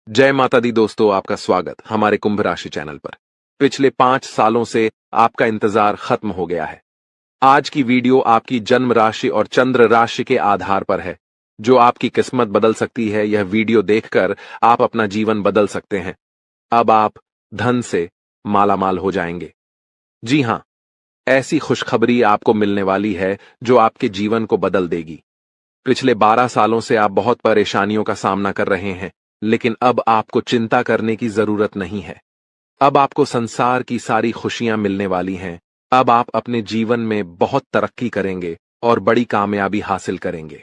जय माता दी दोस्तों, आपका स्वागत हमारे कुंभ राशि चैनल पर। पिछले 5 सालों से आपका इंतजार खत्म हो गया है। आज की वीडियो आपकी जन्म राशि और चंद्र राशि के आधार पर है, जो आपकी किस्मत बदल सकती है। यह वीडियो देखकर आप अपना जीवन बदल सकते हैं। अब आप धन से मालामाल हो जाएंगे। जी हां, ऐसी खुशखबरी आपको मिलने वाली है जो आपके जीवन को बदल देगी। पिछले 12 सालों से आप बहुत परेशानियों का सामना कर रहे हैं, लेकिन अब आपको चिंता करने की जरूरत नहीं है। अब आपको संसार की सारी खुशियां मिलने वाली हैं। अब आप अपने जीवन में बहुत तरक्की करेंगे और बड़ी कामयाबी हासिल करेंगे।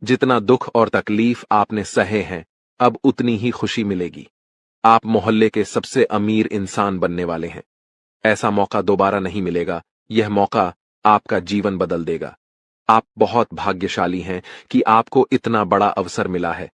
जितना दुख और तकलीफ आपने सहे हैं, अब उतनी ही खुशी मिलेगी। आप मोहल्ले के सबसे अमीर इंसान बनने वाले हैं। ऐसा मौका दोबारा नहीं मिलेगा। यह मौका आपका जीवन बदल देगा। आप बहुत भाग्यशाली हैं कि आपको इतना बड़ा अवसर मिला है।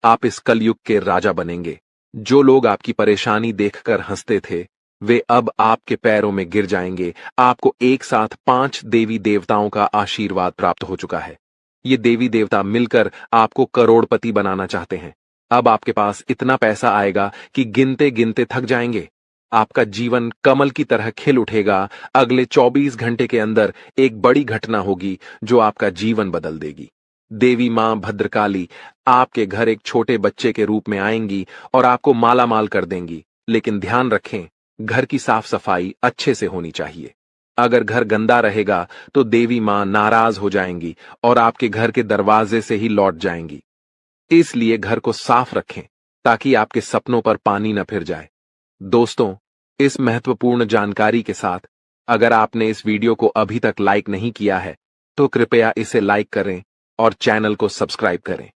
आप इस कलयुग के राजा बनेंगे। जो लोग आपकी परेशानी देखकर हंसते थे, वे अब आपके पैरों में गिर जाएंगे। आपको एक साथ 5 देवी देवताओं का आशीर्वाद प्राप्त हो चुका है। ये देवी देवता मिलकर आपको करोड़पति बनाना चाहते हैं। अब आपके पास इतना पैसा आएगा कि गिनते गिनते थक जाएंगे। आपका जीवन कमल की तरह खिल उठेगा। अगले 24 घंटे के अंदर एक बड़ी घटना होगी जो आपका जीवन बदल देगी। देवी मां भद्रकाली आपके घर एक छोटे बच्चे के रूप में आएंगी और आपको मालामाल कर देंगी। लेकिन ध्यान रखें, घर की साफ सफाई अच्छे से होनी चाहिए। अगर घर गंदा रहेगा तो देवी मां नाराज हो जाएंगी और आपके घर के दरवाजे से ही लौट जाएंगी। इसलिए घर को साफ रखें ताकि आपके सपनों पर पानी न फिर जाए। दोस्तों, इस महत्वपूर्ण जानकारी के साथ, अगर आपने इस वीडियो को अभी तक लाइक नहीं किया है, तो कृपया इसे लाइक करें और चैनल को सब्सक्राइब करें।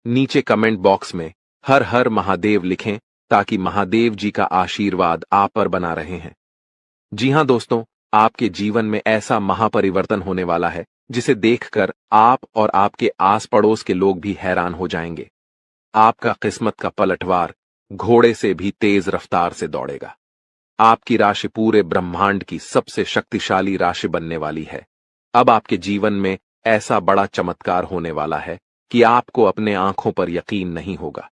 नीचे कमेंट बॉक्स में हर हर महादेव लिखें ताकि महादेव जी का आशीर्वाद आप पर बना रहे हैं। जी हां दोस्तों, आपके जीवन में ऐसा महापरिवर्तन होने वाला है जिसे देखकर आप और आपके आस पड़ोस के लोग भी हैरान हो जाएंगे। आपका किस्मत का पलटवार घोड़े से भी तेज रफ्तार से दौड़ेगा। आपकी राशि पूरे ब्रह्मांड की सबसे शक्तिशाली राशि बनने वाली है। अब आपके जीवन में ऐसा बड़ा चमत्कार होने वाला है कि आपको अपने आंखों पर यकीन नहीं होगा।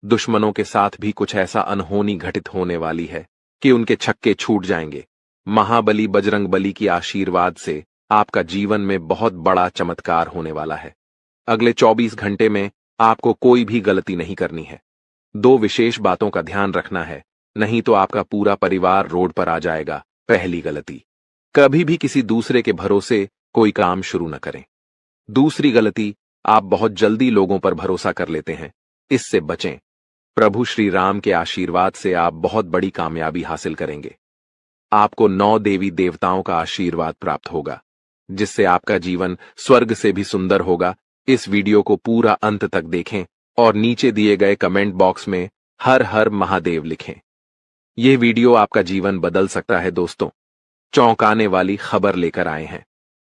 दुश्मनों के साथ भी कुछ ऐसा अनहोनी घटित होने वाली है कि उनके छक्के छूट जाएंगे। महाबली बजरंगबली की आशीर्वाद से आपका जीवन में बहुत बड़ा चमत्कार होने वाला है। अगले 24 घंटे में आपको कोई भी गलती नहीं करनी है। 2 विशेष बातों का ध्यान रखना है, नहीं तो आपका पूरा परिवार रोड पर आ जाएगा। पहली गलती, कभी भी किसी दूसरे के भरोसे कोई काम शुरू न करें। दूसरी गलती, आप बहुत जल्दी लोगों पर भरोसा कर लेते हैं। इससे बचें। प्रभु श्री राम के आशीर्वाद से आप बहुत बड़ी कामयाबी हासिल करेंगे। आपको 9 देवी देवताओं का आशीर्वाद प्राप्त होगा, जिससे आपका जीवन स्वर्ग से भी सुंदर होगा। इस वीडियो को पूरा अंत तक देखें और नीचे दिए गए कमेंट बॉक्स में हर हर महादेव लिखें। यह वीडियो आपका जीवन बदल सकता है दोस्तों। चौंकाने वाली खबर लेकर आए हैं।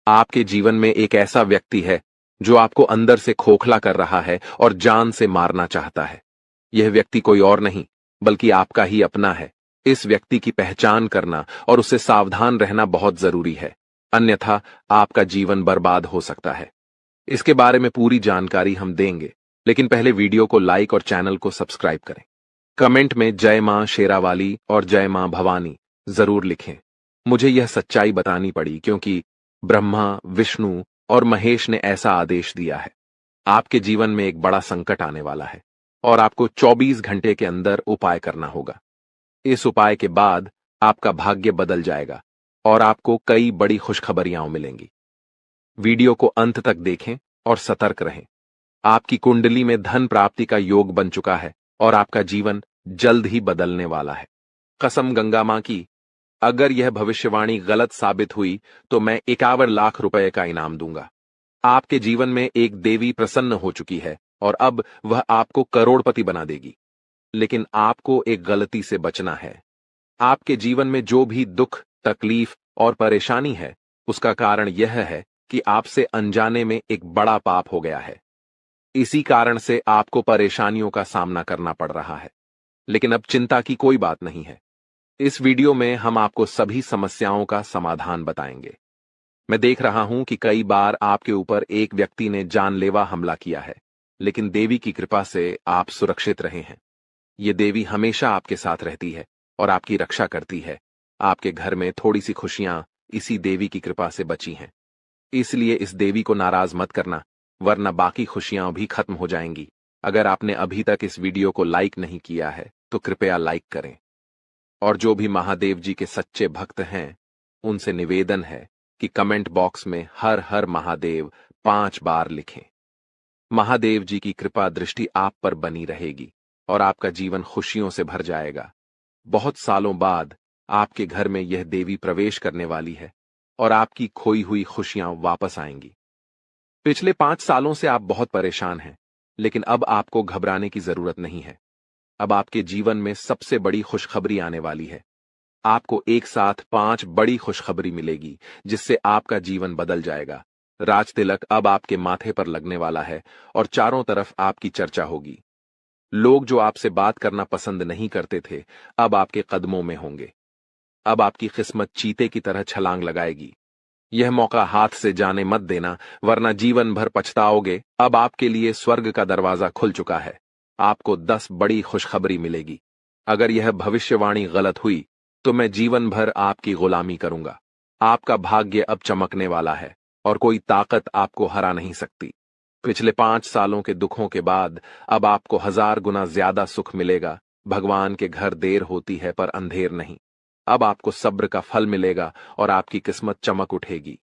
आपके जीवन में एक ऐसा व्यक्ति है जो आपको अंदर से खोखला कर रहा है और जान से मारना चाहता है। यह व्यक्ति कोई और नहीं बल्कि आपका ही अपना है। इस व्यक्ति की पहचान करना और उससे सावधान रहना बहुत जरूरी है, अन्यथा आपका जीवन बर्बाद हो सकता है। इसके बारे में पूरी जानकारी हम देंगे, लेकिन पहले वीडियो को लाइक और चैनल को सब्सक्राइब करें। कमेंट में जय मां शेरावाली और जय मां भवानी जरूर लिखें। मुझे यह सच्चाई बतानी पड़ी क्योंकि ब्रह्मा, विष्णु और महेश ने ऐसा आदेश दिया है। आपके जीवन में एक बड़ा संकट आने वाला है और आपको 24 घंटे के अंदर उपाय करना होगा। इस उपाय के बाद आपका भाग्य बदल जाएगा और आपको कई बड़ी खुशखबरियां मिलेंगी। वीडियो को अंत तक देखें और सतर्क रहें। आपकी कुंडली में धन प्राप्ति का योग बन चुका है और आपका जीवन जल्द ही बदलने वाला है। कसम गंगा मां की, अगर यह भविष्यवाणी गलत साबित हुई तो मैं 51 लाख रुपए का इनाम दूंगा। आपके जीवन में एक देवी प्रसन्न हो चुकी है और अब वह आपको करोड़पति बना देगी। लेकिन आपको एक गलती से बचना है। आपके जीवन में जो भी दुख, तकलीफ और परेशानी है, उसका कारण यह है कि आपसे अनजाने में एक बड़ा पाप हो गया है। इसी कारण से आपको परेशानियों का सामना करना पड़ रहा है। लेकिन अब चिंता की कोई बात नहीं है। इस वीडियो में हम आपको सभी समस्याओं का समाधान बताएंगे। मैं देख रहा हूं कि कई बार आपके ऊपर एक व्यक्ति ने जानलेवा हमला किया है, लेकिन देवी की कृपा से आप सुरक्षित रहे हैं। ये देवी हमेशा आपके साथ रहती है और आपकी रक्षा करती है। आपके घर में थोड़ी सी खुशियां इसी देवी की कृपा से बची हैं। इसलिए इस देवी को नाराज मत करना, वरना बाकी खुशियां भी खत्म हो जाएंगी। अगर आपने अभी तक इस वीडियो को लाइक नहीं किया है तो कृपया लाइक करें। और जो भी महादेव जी के सच्चे भक्त हैं, उनसे निवेदन है कि कमेंट बॉक्स में हर हर महादेव 5 बार लिखें। महादेव जी की कृपा दृष्टि आप पर बनी रहेगी और आपका जीवन खुशियों से भर जाएगा। बहुत सालों बाद आपके घर में यह देवी प्रवेश करने वाली है और आपकी खोई हुई खुशियां वापस आएंगी। पिछले 5 सालों से आप बहुत परेशान हैं, लेकिन अब आपको घबराने की जरूरत नहीं है। अब आपके जीवन में सबसे बड़ी खुशखबरी आने वाली है। आपको एक साथ 5 बड़ी खुशखबरी मिलेगी, जिससे आपका जीवन बदल जाएगा। राज तिलक अब आपके माथे पर लगने वाला है और चारों तरफ आपकी चर्चा होगी। लोग जो आपसे बात करना पसंद नहीं करते थे, अब आपके कदमों में होंगे। अब आपकी किस्मत चीते की तरह छलांग लगाएगी। यह मौका हाथ से जाने मत देना, वरना जीवन भर पछताओगे। अब आपके लिए स्वर्ग का दरवाजा खुल चुका है। आपको 10 बड़ी खुशखबरी मिलेगी। अगर यह भविष्यवाणी गलत हुई तो मैं जीवन भर आपकी गुलामी करूंगा। आपका भाग्य अब चमकने वाला है और कोई ताकत आपको हरा नहीं सकती। पिछले 5 सालों के दुखों के बाद अब आपको 1000 गुना ज्यादा सुख मिलेगा। भगवान के घर देर होती है पर अंधेर नहीं। अब आपको सब्र का फल मिलेगा और आपकी किस्मत चमक उठेगी।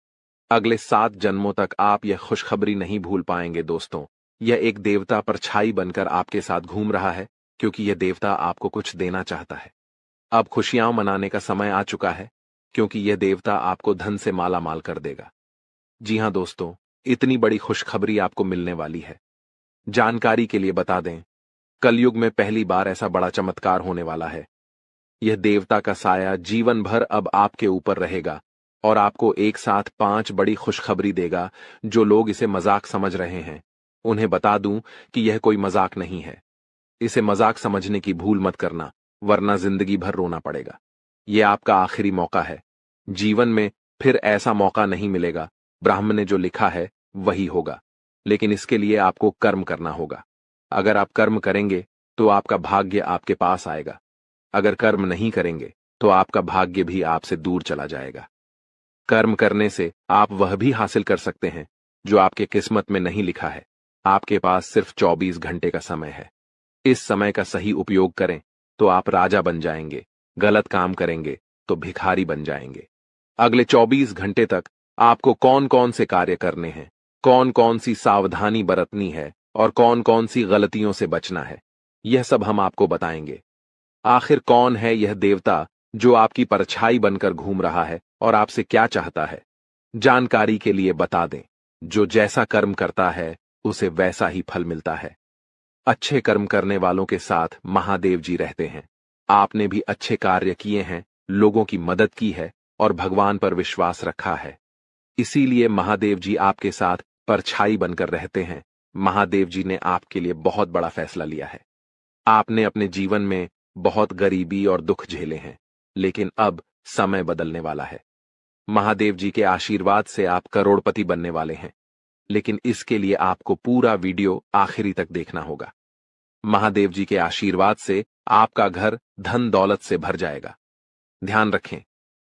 अगले 7 जन्मों तक आप यह खुशखबरी नहीं भूल पाएंगे दोस्तों। यह एक देवता परछाई बनकर आपके साथ घूम रहा है, क्योंकि यह देवता आपको कुछ देना चाहता है। अब खुशियां मनाने का समय आ चुका है, क्योंकि यह देवता आपको धन से माला माल कर देगा। जी हां दोस्तों, इतनी बड़ी खुशखबरी आपको मिलने वाली है। जानकारी के लिए बता दें, कलयुग में पहली बार ऐसा बड़ा चमत्कार होने वाला है। यह देवता का साया जीवन भर अब आपके ऊपर रहेगा और आपको एक साथ 5 बड़ी खुशखबरी देगा। जो लोग इसे मजाक समझ रहे हैं, उन्हें बता दूं कि यह कोई मजाक नहीं है। इसे मजाक समझने की भूल मत करना, वरना जिंदगी भर रोना पड़ेगा। यह आपका आखिरी मौका है। जीवन में फिर ऐसा मौका नहीं मिलेगा। ब्राह्मण ने जो लिखा है वही होगा, लेकिन इसके लिए आपको कर्म करना होगा। अगर आप कर्म करेंगे तो आपका भाग्य आपके पास आएगा। अगर कर्म नहीं करेंगे तो आपका भाग्य भी आपसे दूर चला जाएगा। कर्म करने से आप वह भी हासिल कर सकते हैं जो आपके किस्मत में नहीं लिखा है। आपके पास सिर्फ 24 घंटे का समय है। इस समय का सही उपयोग करें तो आप राजा बन जाएंगे। गलत काम करेंगे तो भिखारी बन जाएंगे। अगले 24 घंटे तक आपको कौन कौन से कार्य करने हैं, कौन कौन सी सावधानी बरतनी है और कौन कौन सी गलतियों से बचना है, यह सब हम आपको बताएंगे। आखिर कौन है यह देवता जो आपकी परछाई बनकर घूम रहा है और आपसे क्या चाहता है? जानकारी के लिए बता दें, जो जैसा कर्म करता है उसे वैसा ही फल मिलता है। अच्छे कर्म करने वालों के साथ महादेव जी रहते हैं। आपने भी अच्छे कार्य किए हैं, लोगों की मदद की है और भगवान पर विश्वास रखा है। इसीलिए महादेव जी आपके साथ परछाई बनकर रहते हैं। महादेव जी ने आपके लिए बहुत बड़ा फैसला लिया है। आपने अपने जीवन में बहुत गरीबी और दुख झेले हैं, लेकिन अब समय बदलने वाला है। महादेव जी के आशीर्वाद से आप करोड़पति बनने वाले हैं, लेकिन इसके लिए आपको पूरा वीडियो आखिरी तक देखना होगा। महादेव जी के आशीर्वाद से आपका घर धन दौलत से भर जाएगा। ध्यान रखें,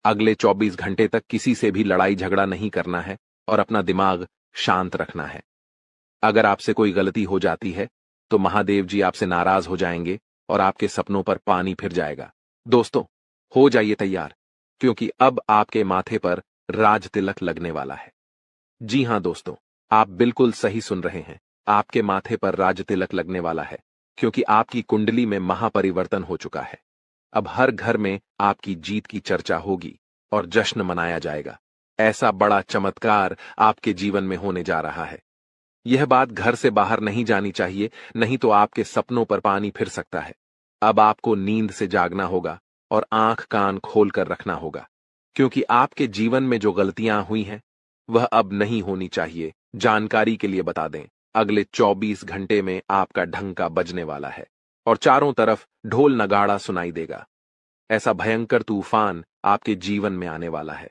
अगले 24 घंटे तक किसी से भी लड़ाई झगड़ा नहीं करना है और अपना दिमाग शांत रखना है। अगर आपसे कोई गलती हो जाती है तो महादेव जी आपसे नाराज हो जाएंगे और आपके सपनों पर पानी फिर जाएगा। दोस्तों, हो जाइए तैयार, क्योंकि अब आपके माथे पर राज तिलक लगने वाला है। जी हां दोस्तों, आप बिल्कुल सही सुन रहे हैं। आपके माथे पर राज तिलक लगने वाला है, क्योंकि आपकी कुंडली में महापरिवर्तन हो चुका है। अब हर घर में आपकी जीत की चर्चा होगी और जश्न मनाया जाएगा। ऐसा बड़ा चमत्कार आपके जीवन में होने जा रहा है। यह बात घर से बाहर नहीं जानी चाहिए, नहीं तो आपके सपनों पर पानी फिर सकता है। अब आपको नींद से जागना होगा और आंख कान खोल कर रखना होगा, क्योंकि आपके जीवन में जो गलतियां हुई हैं वह अब नहीं होनी चाहिए। जानकारी के लिए बता दें, अगले 24 घंटे में आपका ढंका बजने वाला है और चारों तरफ ढोल नगाड़ा सुनाई देगा। ऐसा भयंकर तूफान आपके जीवन में आने वाला है।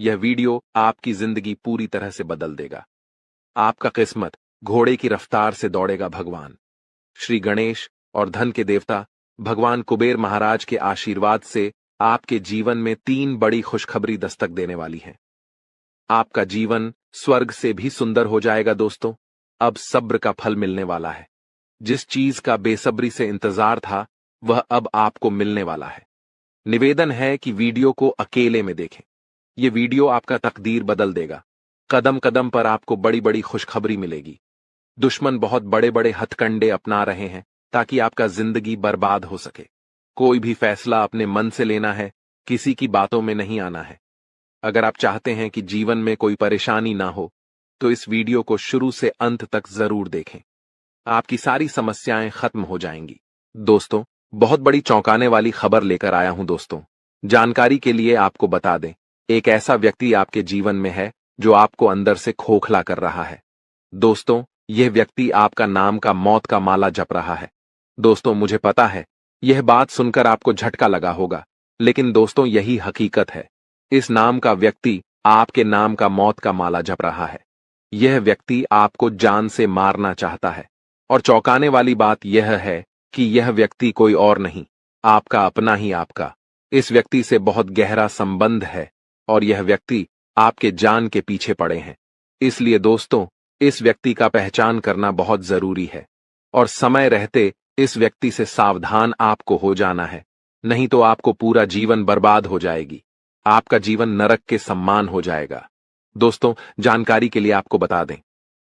यह वीडियो आपकी जिंदगी पूरी तरह से बदल देगा। आपका किस्मत घोड़े की रफ्तार से दौड़ेगा। भगवान श्री गणेश और धन के देवता भगवान कुबेर महाराज के आशीर्वाद से आपके जीवन में 3 बड़ी खुशखबरी दस्तक देने वाली है। आपका जीवन स्वर्ग से भी सुंदर हो जाएगा दोस्तों। अब सब्र का फल मिलने वाला है। जिस चीज का बेसब्री से इंतजार था वह अब आपको मिलने वाला है। निवेदन है कि वीडियो को अकेले में देखें। यह वीडियो आपका तकदीर बदल देगा। कदम कदम पर आपको बड़ी बड़ी खुशखबरी मिलेगी। दुश्मन बहुत बड़े बड़े हथकंडे अपना रहे हैं ताकि आपका जिंदगी बर्बाद हो सके। कोई भी फैसला अपने मन से लेना है, किसी की बातों में नहीं आना है। अगर आप चाहते हैं कि जीवन में कोई परेशानी ना हो तो इस वीडियो को शुरू से अंत तक जरूर देखें। आपकी सारी समस्याएं खत्म हो जाएंगी। दोस्तों, बहुत बड़ी चौंकाने वाली खबर लेकर आया हूं दोस्तों। जानकारी के लिए आपको बता दें, एक ऐसा व्यक्ति आपके जीवन में है जो आपको अंदर से खोखला कर रहा है। दोस्तों, यह व्यक्ति आपका नाम का मौत का माला जप रहा है। दोस्तों, मुझे पता है यह बात सुनकर आपको झटका लगा होगा, लेकिन दोस्तों यही हकीकत है। इस नाम का व्यक्ति आपके नाम का मौत का माला जप रहा है। यह व्यक्ति आपको जान से मारना चाहता है। और चौंकाने वाली बात यह है कि यह व्यक्ति कोई और नहीं, आपका अपना ही आपका। इस व्यक्ति से बहुत गहरा संबंध है और यह व्यक्ति आपके जान के पीछे पड़े हैं। इसलिए दोस्तों, इस व्यक्ति का पहचान करना बहुत जरूरी है और समय रहते इस व्यक्ति से सावधान आपको हो जाना है, नहीं तो आपको पूरा जीवन बर्बाद हो जाएगी। आपका जीवन नरक के समान हो जाएगा। दोस्तों, जानकारी के लिए आपको बता दें,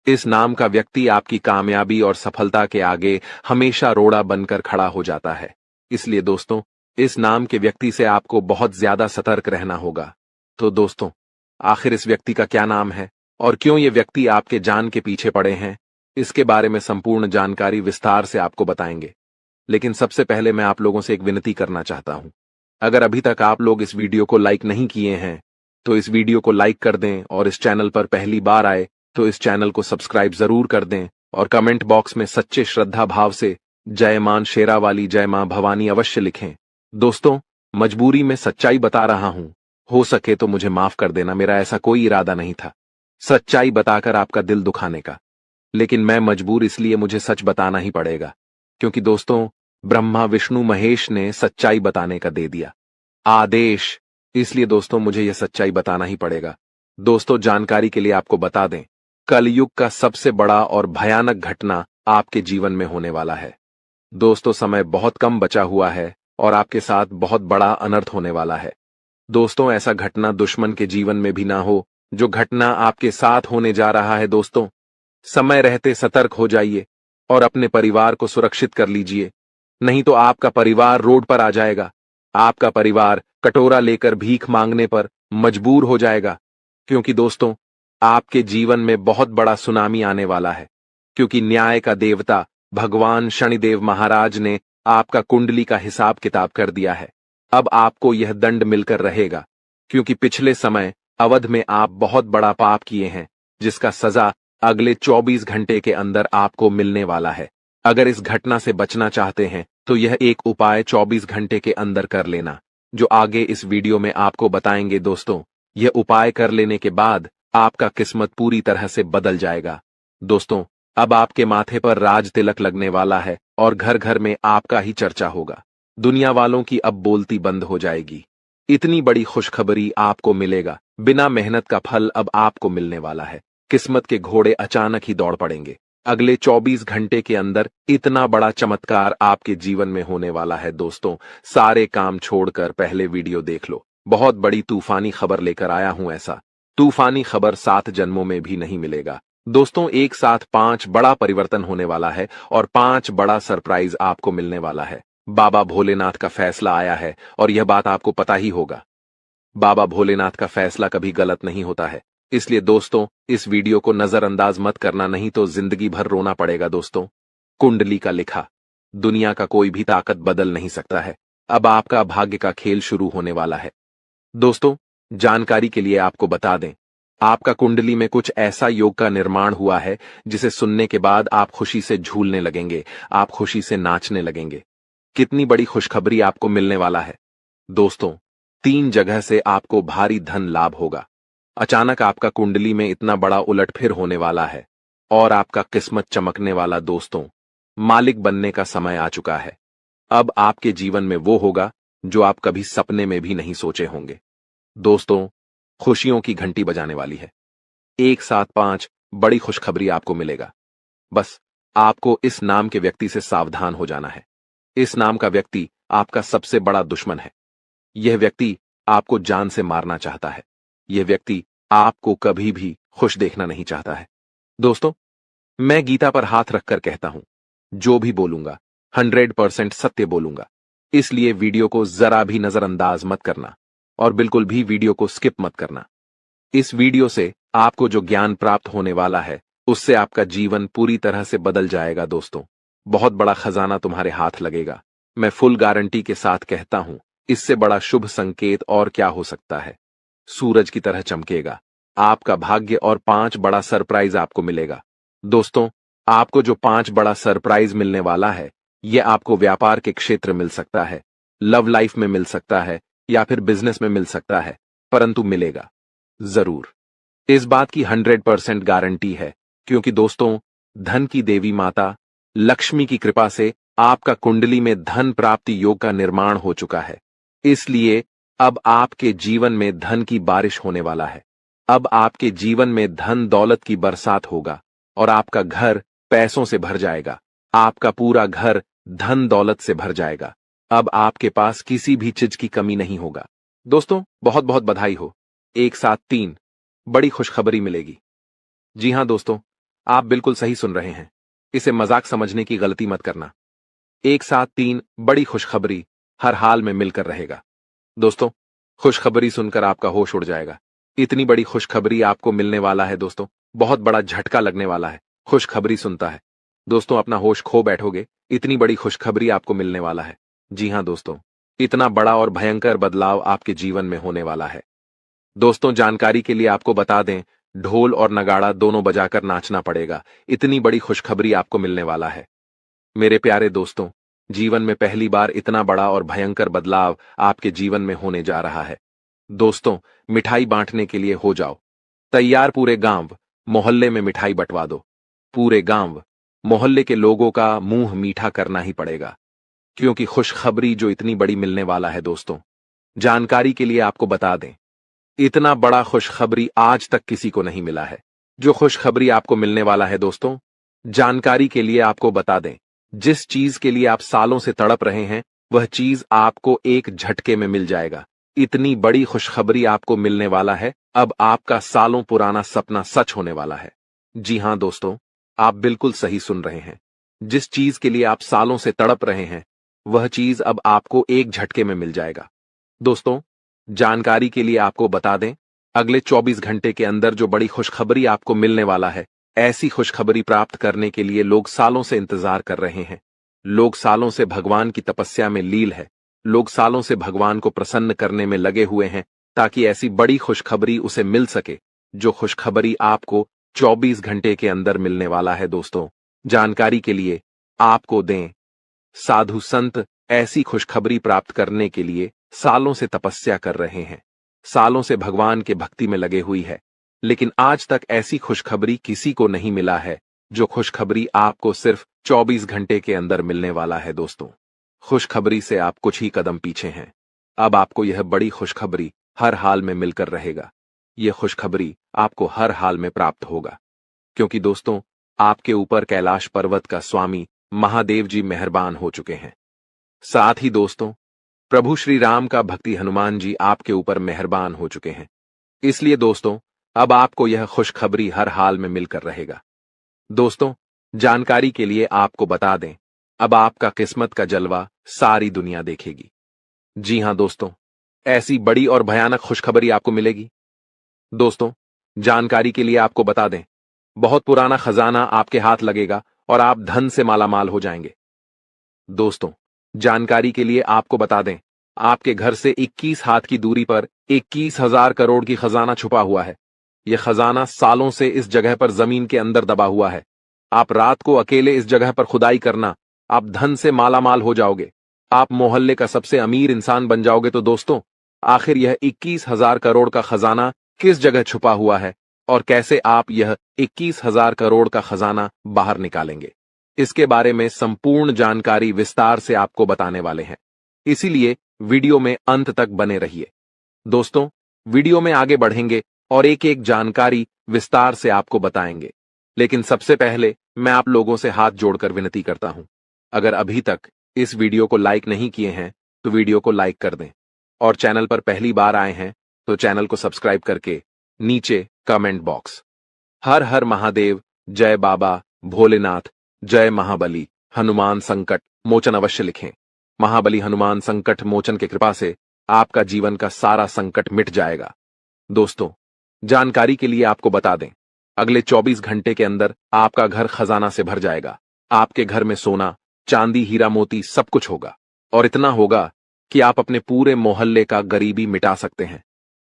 इस नाम का व्यक्ति आपकी कामयाबी और सफलता के आगे हमेशा रोड़ा बनकर खड़ा हो जाता है। इसलिए दोस्तों, इस नाम के व्यक्ति से आपको बहुत ज्यादा सतर्क रहना होगा। तो दोस्तों, आखिर इस व्यक्ति का क्या नाम है और क्यों ये व्यक्ति आपके जान के पीछे पड़े हैं, इसके बारे में संपूर्ण जानकारी विस्तार से आपको बताएंगे। लेकिन सबसे पहले मैं आप लोगों से एक विनती करना चाहता हूं। अगर अभी तक आप लोग इस वीडियो को लाइक नहीं किए हैं तो इस वीडियो को लाइक कर दें और इस चैनल पर पहली बार आए तो इस चैनल को सब्सक्राइब जरूर कर दें और कमेंट बॉक्स में सच्चे श्रद्धा भाव से जय मां शेरा वाली, जय मां भवानी अवश्य लिखें। दोस्तों, मजबूरी में सच्चाई बता रहा हूं, हो सके तो मुझे माफ कर देना। मेरा ऐसा कोई इरादा नहीं था सच्चाई बताकर आपका दिल दुखाने का, लेकिन मैं मजबूर इसलिए मुझे सच बताना ही पड़ेगा, क्योंकि दोस्तों ब्रह्मा विष्णु महेश ने सच्चाई बताने का दे दिया आदेश। इसलिए दोस्तों मुझे यह सच्चाई बताना ही पड़ेगा। दोस्तों, जानकारी के लिए आपको बता दें, कलयुग का सबसे बड़ा और भयानक घटना आपके जीवन में होने वाला है। दोस्तों, समय बहुत कम बचा हुआ है और आपके साथ बहुत बड़ा अनर्थ होने वाला है। दोस्तों, ऐसा घटना दुश्मन के जीवन में भी ना हो जो घटना आपके साथ होने जा रहा है। दोस्तों, समय रहते सतर्क हो जाइए और अपने परिवार को सुरक्षित कर लीजिए, नहीं तो आपका परिवार रोड पर आ जाएगा। आपका परिवार कटोरा लेकर भीख मांगने पर मजबूर हो जाएगा, क्योंकि दोस्तों आपके जीवन में बहुत बड़ा सुनामी आने वाला है। क्योंकि न्याय का देवता भगवान शनिदेव महाराज ने आपका कुंडली का हिसाब किताब कर दिया है। अब आपको यह दंड मिलकर रहेगा, क्योंकि पिछले समय अवध में आप बहुत बड़ा पाप किए हैं, जिसका सजा अगले 24 घंटे के अंदर आपको मिलने वाला है। अगर इस घटना से बचना चाहते हैं तो यह एक उपाय 24 घंटे के अंदर कर लेना, जो आगे इस वीडियो में आपको बताएंगे। दोस्तों, यह उपाय कर लेने के बाद आपका किस्मत पूरी तरह से बदल जाएगा। दोस्तों, अब आपके माथे पर राज तिलक लगने वाला है और घर घर में आपका ही चर्चा होगा। दुनिया वालों की अब बोलती बंद हो जाएगी। इतनी बड़ी खुशखबरी आपको मिलेगा। बिना मेहनत का फल अब आपको मिलने वाला है। किस्मत के घोड़े अचानक ही दौड़ पड़ेंगे। अगले 24 घंटे के अंदर इतना बड़ा चमत्कार आपके जीवन में होने वाला है। दोस्तों, सारे काम छोड़कर पहले वीडियो देख लो। बहुत बड़ी तूफानी खबर लेकर आया हूं। ऐसा तूफानी खबर 7 जन्मों में भी नहीं मिलेगा। दोस्तों, एक साथ 5 बड़ा परिवर्तन होने वाला है और 5 बड़ा सरप्राइज आपको मिलने वाला है। बाबा भोलेनाथ का फैसला आया है और यह बात आपको पता ही होगा। बाबा भोलेनाथ का फैसला कभी गलत नहीं होता है। इसलिए दोस्तों, इस वीडियो को नजरअंदाज मत करना, नहीं तो जिंदगी भर रोना पड़ेगा। दोस्तों, कुंडली का लिखा, दुनिया का कोई भी ताकत बदल नहीं सकता है। अब आपका भाग्य का खेल शुरू होने वाला है। दोस्तों, जानकारी के लिए आपको बता दें, आपका कुंडली में कुछ ऐसा योग का निर्माण हुआ है जिसे सुनने के बाद आप खुशी से झूलने लगेंगे, आप खुशी से नाचने लगेंगे। कितनी बड़ी खुशखबरी आपको मिलने वाला है। दोस्तों, 3 जगह से आपको भारी धन लाभ होगा। अचानक आपका कुंडली में इतना बड़ा उलटफेर होने वाला है और आपका किस्मत चमकने वाला। दोस्तों, मालिक बनने का समय आ चुका है। अब आपके जीवन में वो होगा जो आप कभी सपने में भी नहीं सोचे होंगे। दोस्तों, खुशियों की घंटी बजाने वाली है। एक साथ 5 बड़ी खुशखबरी आपको मिलेगा। बस आपको इस नाम के व्यक्ति से सावधान हो जाना है। इस नाम का व्यक्ति आपका सबसे बड़ा दुश्मन है। यह व्यक्ति आपको जान से मारना चाहता है। यह व्यक्ति आपको कभी भी खुश देखना नहीं चाहता है। दोस्तों, मैं गीता पर हाथ रखकर कहता हूं, जो भी बोलूंगा 100% सत्य बोलूंगा। इसलिए वीडियो को जरा भी नजरअंदाज मत करना और बिल्कुल भी वीडियो को स्किप मत करना। इस वीडियो से आपको जो ज्ञान प्राप्त होने वाला है, उससे आपका जीवन पूरी तरह से बदल जाएगा। दोस्तों, बहुत बड़ा खजाना तुम्हारे हाथ लगेगा। मैं फुल गारंटी के साथ कहता हूं, इससे बड़ा शुभ संकेत और क्या हो सकता है। सूरज की तरह चमकेगा आपका भाग्य और 5 बड़ा सरप्राइज आपको मिलेगा। दोस्तों, आपको जो 5 बड़ा सरप्राइज मिलने वाला है, यह आपको व्यापार के क्षेत्र मिल सकता है, लव लाइफ में मिल सकता है या फिर बिजनेस में मिल सकता है, परंतु मिलेगा जरूर। इस बात की 100% गारंटी है, क्योंकि दोस्तों, धन की देवी माता लक्ष्मी की कृपा से आपका कुंडली में धन प्राप्ति योग का निर्माण हो चुका है। इसलिए अब आपके जीवन में धन की बारिश होने वाला है। अब आपके जीवन में धन दौलत की बरसात होगा और आपका घर पैसों से भर जाएगा। आपका पूरा घर धन दौलत से भर जाएगा। अब आपके पास किसी भी चीज की कमी नहीं होगा। दोस्तों, बहुत बहुत बधाई हो। एक साथ 3 बड़ी खुशखबरी मिलेगी। जी हां दोस्तों, आप बिल्कुल सही सुन रहे हैं। इसे मजाक समझने की गलती मत करना। एक साथ 3 बड़ी खुशखबरी हर हाल में मिलकर रहेगा। दोस्तों, खुशखबरी सुनकर आपका होश उड़ जाएगा। इतनी बड़ी खुशखबरी आपको मिलने वाला है दोस्तों, बहुत बड़ा झटका लगने वाला है। खुशखबरी सुनता है दोस्तों, अपना होश खो बैठोगे। इतनी बड़ी खुशखबरी आपको मिलने वाला है। जी हां दोस्तों, इतना बड़ा और भयंकर बदलाव आपके जीवन में होने वाला है। दोस्तों, जानकारी के लिए आपको बता दें, ढोल और नगाड़ा दोनों बजाकर नाचना पड़ेगा। इतनी बड़ी खुशखबरी आपको मिलने वाला है। मेरे प्यारे दोस्तों, जीवन में पहली बार इतना बड़ा और भयंकर बदलाव आपके जीवन में होने जा रहा है। दोस्तों, मिठाई बांटने के लिए हो जाओ तैयार। पूरे गांव मोहल्ले में मिठाई बंटवा दो। पूरे गांव मोहल्ले के लोगों का मुंह मीठा करना ही पड़ेगा, क्योंकि खुशखबरी जो इतनी बड़ी मिलने वाला है। दोस्तों, जानकारी के लिए आपको बता दें, इतना बड़ा खुशखबरी आज तक किसी को नहीं मिला है। जो खुशखबरी आपको मिलने वाला है दोस्तों, जानकारी के लिए आपको बता दें, जिस चीज के लिए आप सालों से तड़प रहे हैं, वह चीज आपको एक झटके में मिल जाएगा। इतनी बड़ी खुशखबरी आपको मिलने वाला है। अब आपका सालों पुराना सपना सच होने वाला है। जी हां दोस्तों, आप बिल्कुल सही सुन रहे हैं। जिस चीज के लिए आप सालों से तड़प रहे हैं, वह चीज अब आपको एक झटके में मिल जाएगा। दोस्तों, जानकारी के लिए आपको बता दें, अगले 24 घंटे के अंदर जो बड़ी खुशखबरी आपको मिलने वाला है, ऐसी खुशखबरी प्राप्त करने के लिए लोग सालों से इंतजार कर रहे हैं। लोग सालों से भगवान की तपस्या में लील है। लोग सालों से भगवान को प्रसन्न करने में लगे हुए हैं, ताकि ऐसी बड़ी खुशखबरी उसे मिल सके, जो खुशखबरी आपको 24 घंटे के अंदर मिलने वाला है। दोस्तों, जानकारी के लिए आपको दें, साधु संत ऐसी खुशखबरी प्राप्त करने के लिए सालों से तपस्या कर रहे हैं, सालों से भगवान के भक्ति में लगे हुई है, लेकिन आज तक ऐसी खुशखबरी किसी को नहीं मिला है, जो खुशखबरी आपको सिर्फ 24 घंटे के अंदर मिलने वाला है। दोस्तों, खुशखबरी से आप कुछ ही कदम पीछे हैं। अब आपको यह बड़ी खुशखबरी हर हाल में मिलकर रहेगा। यह खुशखबरी आपको हर हाल में प्राप्त होगा, क्योंकि दोस्तों, आपके ऊपर कैलाश पर्वत का स्वामी महादेव जी मेहरबान हो चुके हैं। साथ ही दोस्तों, प्रभु श्री राम का भक्ति हनुमान जी आपके ऊपर मेहरबान हो चुके हैं। इसलिए दोस्तों, अब आपको यह खुशखबरी हर हाल में मिलकर रहेगा। दोस्तों, जानकारी के लिए आपको बता दें, अब आपका किस्मत का जलवा सारी दुनिया देखेगी। जी हां दोस्तों, ऐसी बड़ी और भयानक खुशखबरी आपको मिलेगी। दोस्तों, जानकारी के लिए आपको बता दें, बहुत पुराना खजाना आपके हाथ लगेगा और आप धन से मालामाल हो जाएंगे। दोस्तों, जानकारी के लिए आपको बता दें, आपके घर से 21 हाथ की दूरी पर 21,000 करोड़ की खजाना छुपा हुआ है। यह खजाना सालों से इस जगह पर जमीन के अंदर दबा हुआ है। आप रात को अकेले इस जगह पर खुदाई करना, आप धन से मालामाल हो जाओगे। आप मोहल्ले का सबसे अमीर इंसान बन जाओगे। तो दोस्तों, आखिर यह 21,000 करोड़ का खजाना किस जगह छुपा हुआ है और कैसे आप यह 21,000 करोड़ का खजाना बाहर निकालेंगे? इसके बारे में संपूर्ण जानकारी विस्तार से आपको बताने वाले हैं, इसीलिए वीडियो में अंत तक बने रहिए। दोस्तों, वीडियो में आगे बढ़ेंगे और एक एक जानकारी विस्तार से आपको बताएंगे, लेकिन सबसे पहले मैं आप लोगों से हाथ जोड़कर विनती करता हूं, अगर अभी तक इस वीडियो को लाइक नहीं किए हैं तो वीडियो को लाइक कर दें, और चैनल पर पहली बार आए हैं तो चैनल को सब्सक्राइब करके नीचे कमेंट बॉक्स हर हर महादेव, जय बाबा भोलेनाथ, जय महाबली हनुमान संकट मोचन अवश्य लिखें। महाबली हनुमान संकट मोचन की कृपा से आपका जीवन का सारा संकट मिट जाएगा। दोस्तों, जानकारी के लिए आपको बता दें, अगले 24 घंटे के अंदर आपका घर खजाना से भर जाएगा। आपके घर में सोना, चांदी, हीरा मोती सब कुछ होगा, और इतना होगा कि आप अपने पूरे मोहल्ले का गरीबी मिटा सकते हैं।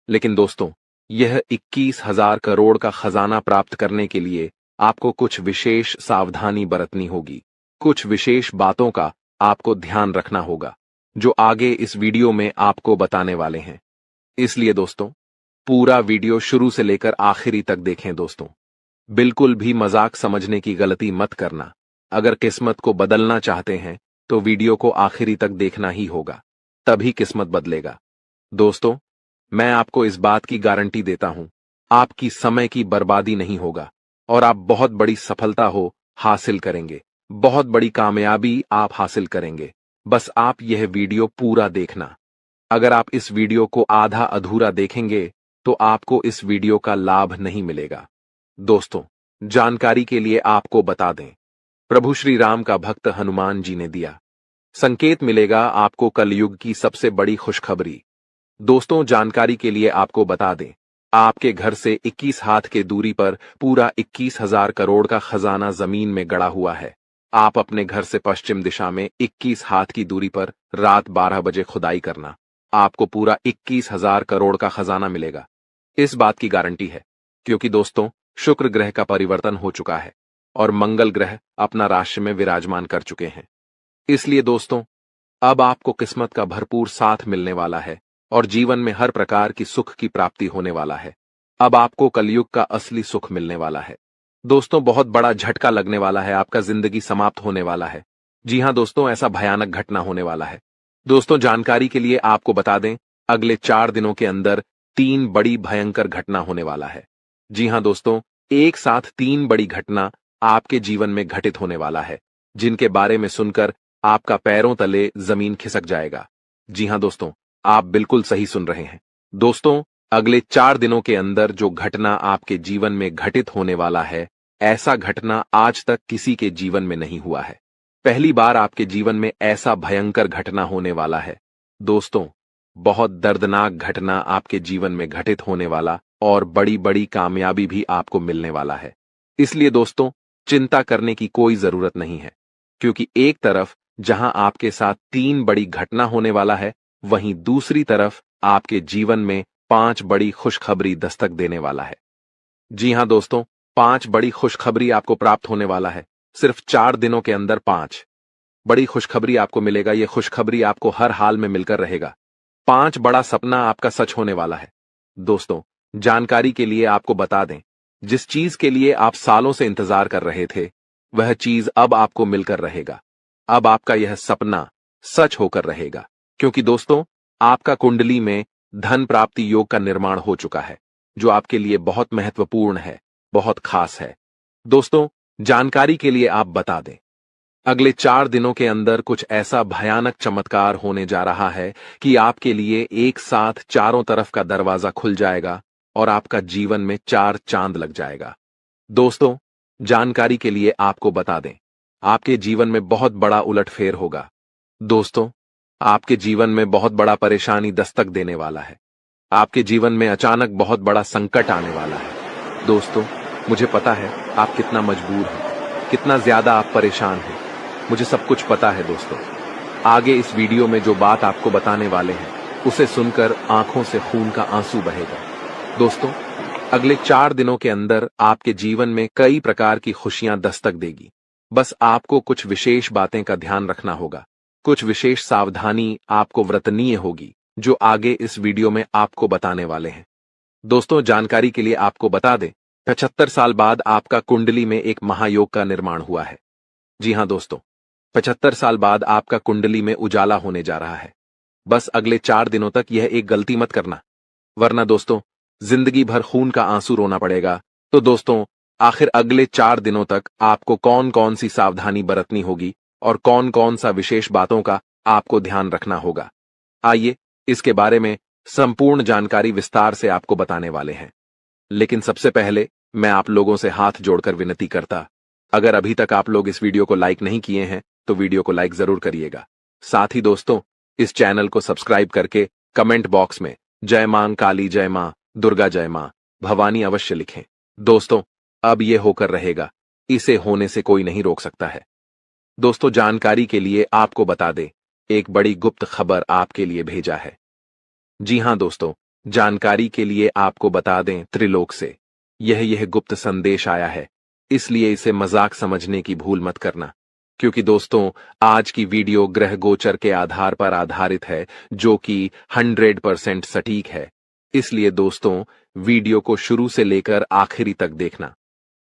लेकिन दोस्तों, यह 21,000 करोड़ का खजाना प्राप्त करने के लिए आपको कुछ विशेष सावधानी बरतनी होगी। कुछ विशेष बातों का आपको ध्यान रखना होगा, जो आगे इस वीडियो में आपको बताने वाले हैं। इसलिए दोस्तों, पूरा वीडियो शुरू से लेकर आखिरी तक देखें। दोस्तों, बिल्कुल भी मजाक समझने की गलती मत करना। अगर किस्मत को बदलना चाहते हैं तो वीडियो को आखिरी तक देखना ही होगा, तभी किस्मत बदलेगा। दोस्तों, मैं आपको इस बात की गारंटी देता हूं, आपकी समय की बर्बादी नहीं होगा और आप बहुत बड़ी सफलता हासिल करेंगे, बहुत बड़ी कामयाबी आप हासिल करेंगे। बस आप यह वीडियो पूरा देखना। अगर आप इस वीडियो को आधा अधूरा देखेंगे तो आपको इस वीडियो का लाभ नहीं मिलेगा। दोस्तों, जानकारी के लिए आपको बता दें, प्रभु श्री राम का भक्त हनुमान जी ने दिया संकेत मिलेगा आपको कलयुग की सबसे बड़ी खुशखबरी। दोस्तों, जानकारी के लिए आपको बता दें, आपके घर से 21 हाथ के दूरी पर पूरा 21,000 करोड़ का खजाना जमीन में गड़ा हुआ है। आप अपने घर से पश्चिम दिशा में 21 हाथ की दूरी पर रात 12 बजे खुदाई करना, आपको पूरा 21,000 करोड़ का खजाना मिलेगा। इस बात की गारंटी है क्योंकि दोस्तों, शुक्र ग्रह का परिवर्तन हो चुका है और मंगल ग्रह अपना राशि में विराजमान कर चुके हैं। इसलिए दोस्तों, अब आपको किस्मत का भरपूर साथ मिलने वाला है और जीवन में हर प्रकार की सुख की प्राप्ति होने वाला है। अब आपको कलयुग का असली सुख मिलने वाला है। दोस्तों, बहुत बड़ा झटका लगने वाला है, आपका जिंदगी समाप्त होने वाला है। जी हां दोस्तों, ऐसा भयानक घटना होने वाला है। दोस्तों, जानकारी के लिए आपको बता दें, अगले 4 दिनों के अंदर 3 बड़ी भयंकर घटना होने वाला है। जी हां दोस्तों, एक साथ 3 बड़ी घटना आपके जीवन में घटित होने वाला है, जिनके बारे में सुनकर आपका पैरों तले जमीन खिसक जाएगा। जी हां दोस्तों, आप बिल्कुल सही सुन रहे हैं। दोस्तों, अगले 4 दिनों के अंदर जो घटना आपके जीवन में घटित होने वाला है, ऐसा घटना आज तक किसी के जीवन में नहीं हुआ है। पहली बार आपके जीवन में ऐसा भयंकर घटना होने वाला है। दोस्तों, बहुत दर्दनाक घटना आपके जीवन में घटित होने वाला और बड़ी बड़ी कामयाबी भी आपको मिलने वाला है। इसलिए दोस्तों, चिंता करने की कोई जरूरत नहीं है, क्योंकि एक तरफ जहां आपके साथ 3 बड़ी घटना होने वाला है, वहीं दूसरी तरफ आपके जीवन में 5 बड़ी खुशखबरी दस्तक देने वाला है। जी हां दोस्तों, 5 बड़ी खुशखबरी आपको प्राप्त होने वाला है। सिर्फ 4 दिनों के अंदर 5 बड़ी खुशखबरी आपको मिलेगा। यह खुशखबरी आपको हर हाल में मिलकर रहेगा। 5 बड़ा सपना आपका सच होने वाला है। दोस्तों, जानकारी के लिए आपको बता दें, जिस चीज के लिए आप सालों से इंतजार कर रहे थे, वह चीज अब आपको मिलकर रहेगा। अब आपका यह सपना सच होकर रहेगा, क्योंकि दोस्तों, आपका कुंडली में धन प्राप्ति योग का निर्माण हो चुका है, जो आपके लिए बहुत महत्वपूर्ण है, बहुत खास है। दोस्तों, जानकारी के लिए आप बता दें, अगले 4 दिनों के अंदर कुछ ऐसा भयानक चमत्कार होने जा रहा है कि आपके लिए एक साथ चारों तरफ का दरवाजा खुल जाएगा और आपका जीवन में 4 चांद लग जाएगा। दोस्तों, जानकारी के लिए आपको बता दें, आपके जीवन में बहुत बड़ा उलटफेर होगा। दोस्तों, आपके जीवन में बहुत बड़ा परेशानी दस्तक देने वाला है। आपके जीवन में अचानक बहुत बड़ा संकट आने वाला है। दोस्तों, मुझे पता है आप कितना मजबूर हैं, कितना ज्यादा आप परेशान हैं। मुझे सब कुछ पता है। दोस्तों, आगे इस वीडियो में जो बात आपको बताने वाले हैं, उसे सुनकर आंखों से खून का आंसू बहेगा। दोस्तों, अगले 4 दिनों के अंदर आपके जीवन में कई प्रकार की खुशियां दस्तक देगी। बस आपको कुछ विशेष बातें का ध्यान रखना होगा, कुछ विशेष सावधानी आपको व्रतनीय होगी, जो आगे इस वीडियो में आपको बताने वाले हैं। दोस्तों, जानकारी के लिए आपको बता दें, 75 साल बाद आपका कुंडली में एक महायोग का निर्माण हुआ है। जी हां दोस्तों, 75 साल बाद आपका कुंडली में उजाला होने जा रहा है। बस अगले 4 दिनों तक यह एक गलती मत करना, वरना दोस्तों जिंदगी भर खून का आंसू रोना पड़ेगा। तो दोस्तों, आखिर अगले 4 दिनों तक आपको कौन कौन सी सावधानी बरतनी होगी और कौन कौन सा विशेष बातों का आपको ध्यान रखना होगा, आइए इसके बारे में संपूर्ण जानकारी विस्तार से आपको बताने वाले हैं। लेकिन सबसे पहले मैं आप लोगों से हाथ जोड़कर विनती करता, अगर अभी तक आप लोग इस वीडियो को लाइक नहीं किए हैं तो वीडियो को लाइक जरूर करिएगा। साथ ही दोस्तों, इस चैनल को सब्सक्राइब करके कमेंट बॉक्स में जय मां काली, जय मां दुर्गा, जय मां भवानी अवश्य लिखें। दोस्तों, अब यह होकर रहेगा, इसे होने से कोई नहीं रोक सकता है। दोस्तों, जानकारी के लिए आपको बता दें, एक बड़ी गुप्त खबर आपके लिए भेजा है। जी हां दोस्तों, जानकारी के लिए आपको बता दें, त्रिलोक से यह गुप्त संदेश आया है, इसलिए इसे मजाक समझने की भूल मत करना, क्योंकि दोस्तों आज की वीडियो ग्रह गोचर के आधार पर आधारित है, जो कि 100% सटीक है। इसलिए दोस्तों, वीडियो को शुरू से लेकर आखिरी तक देखना।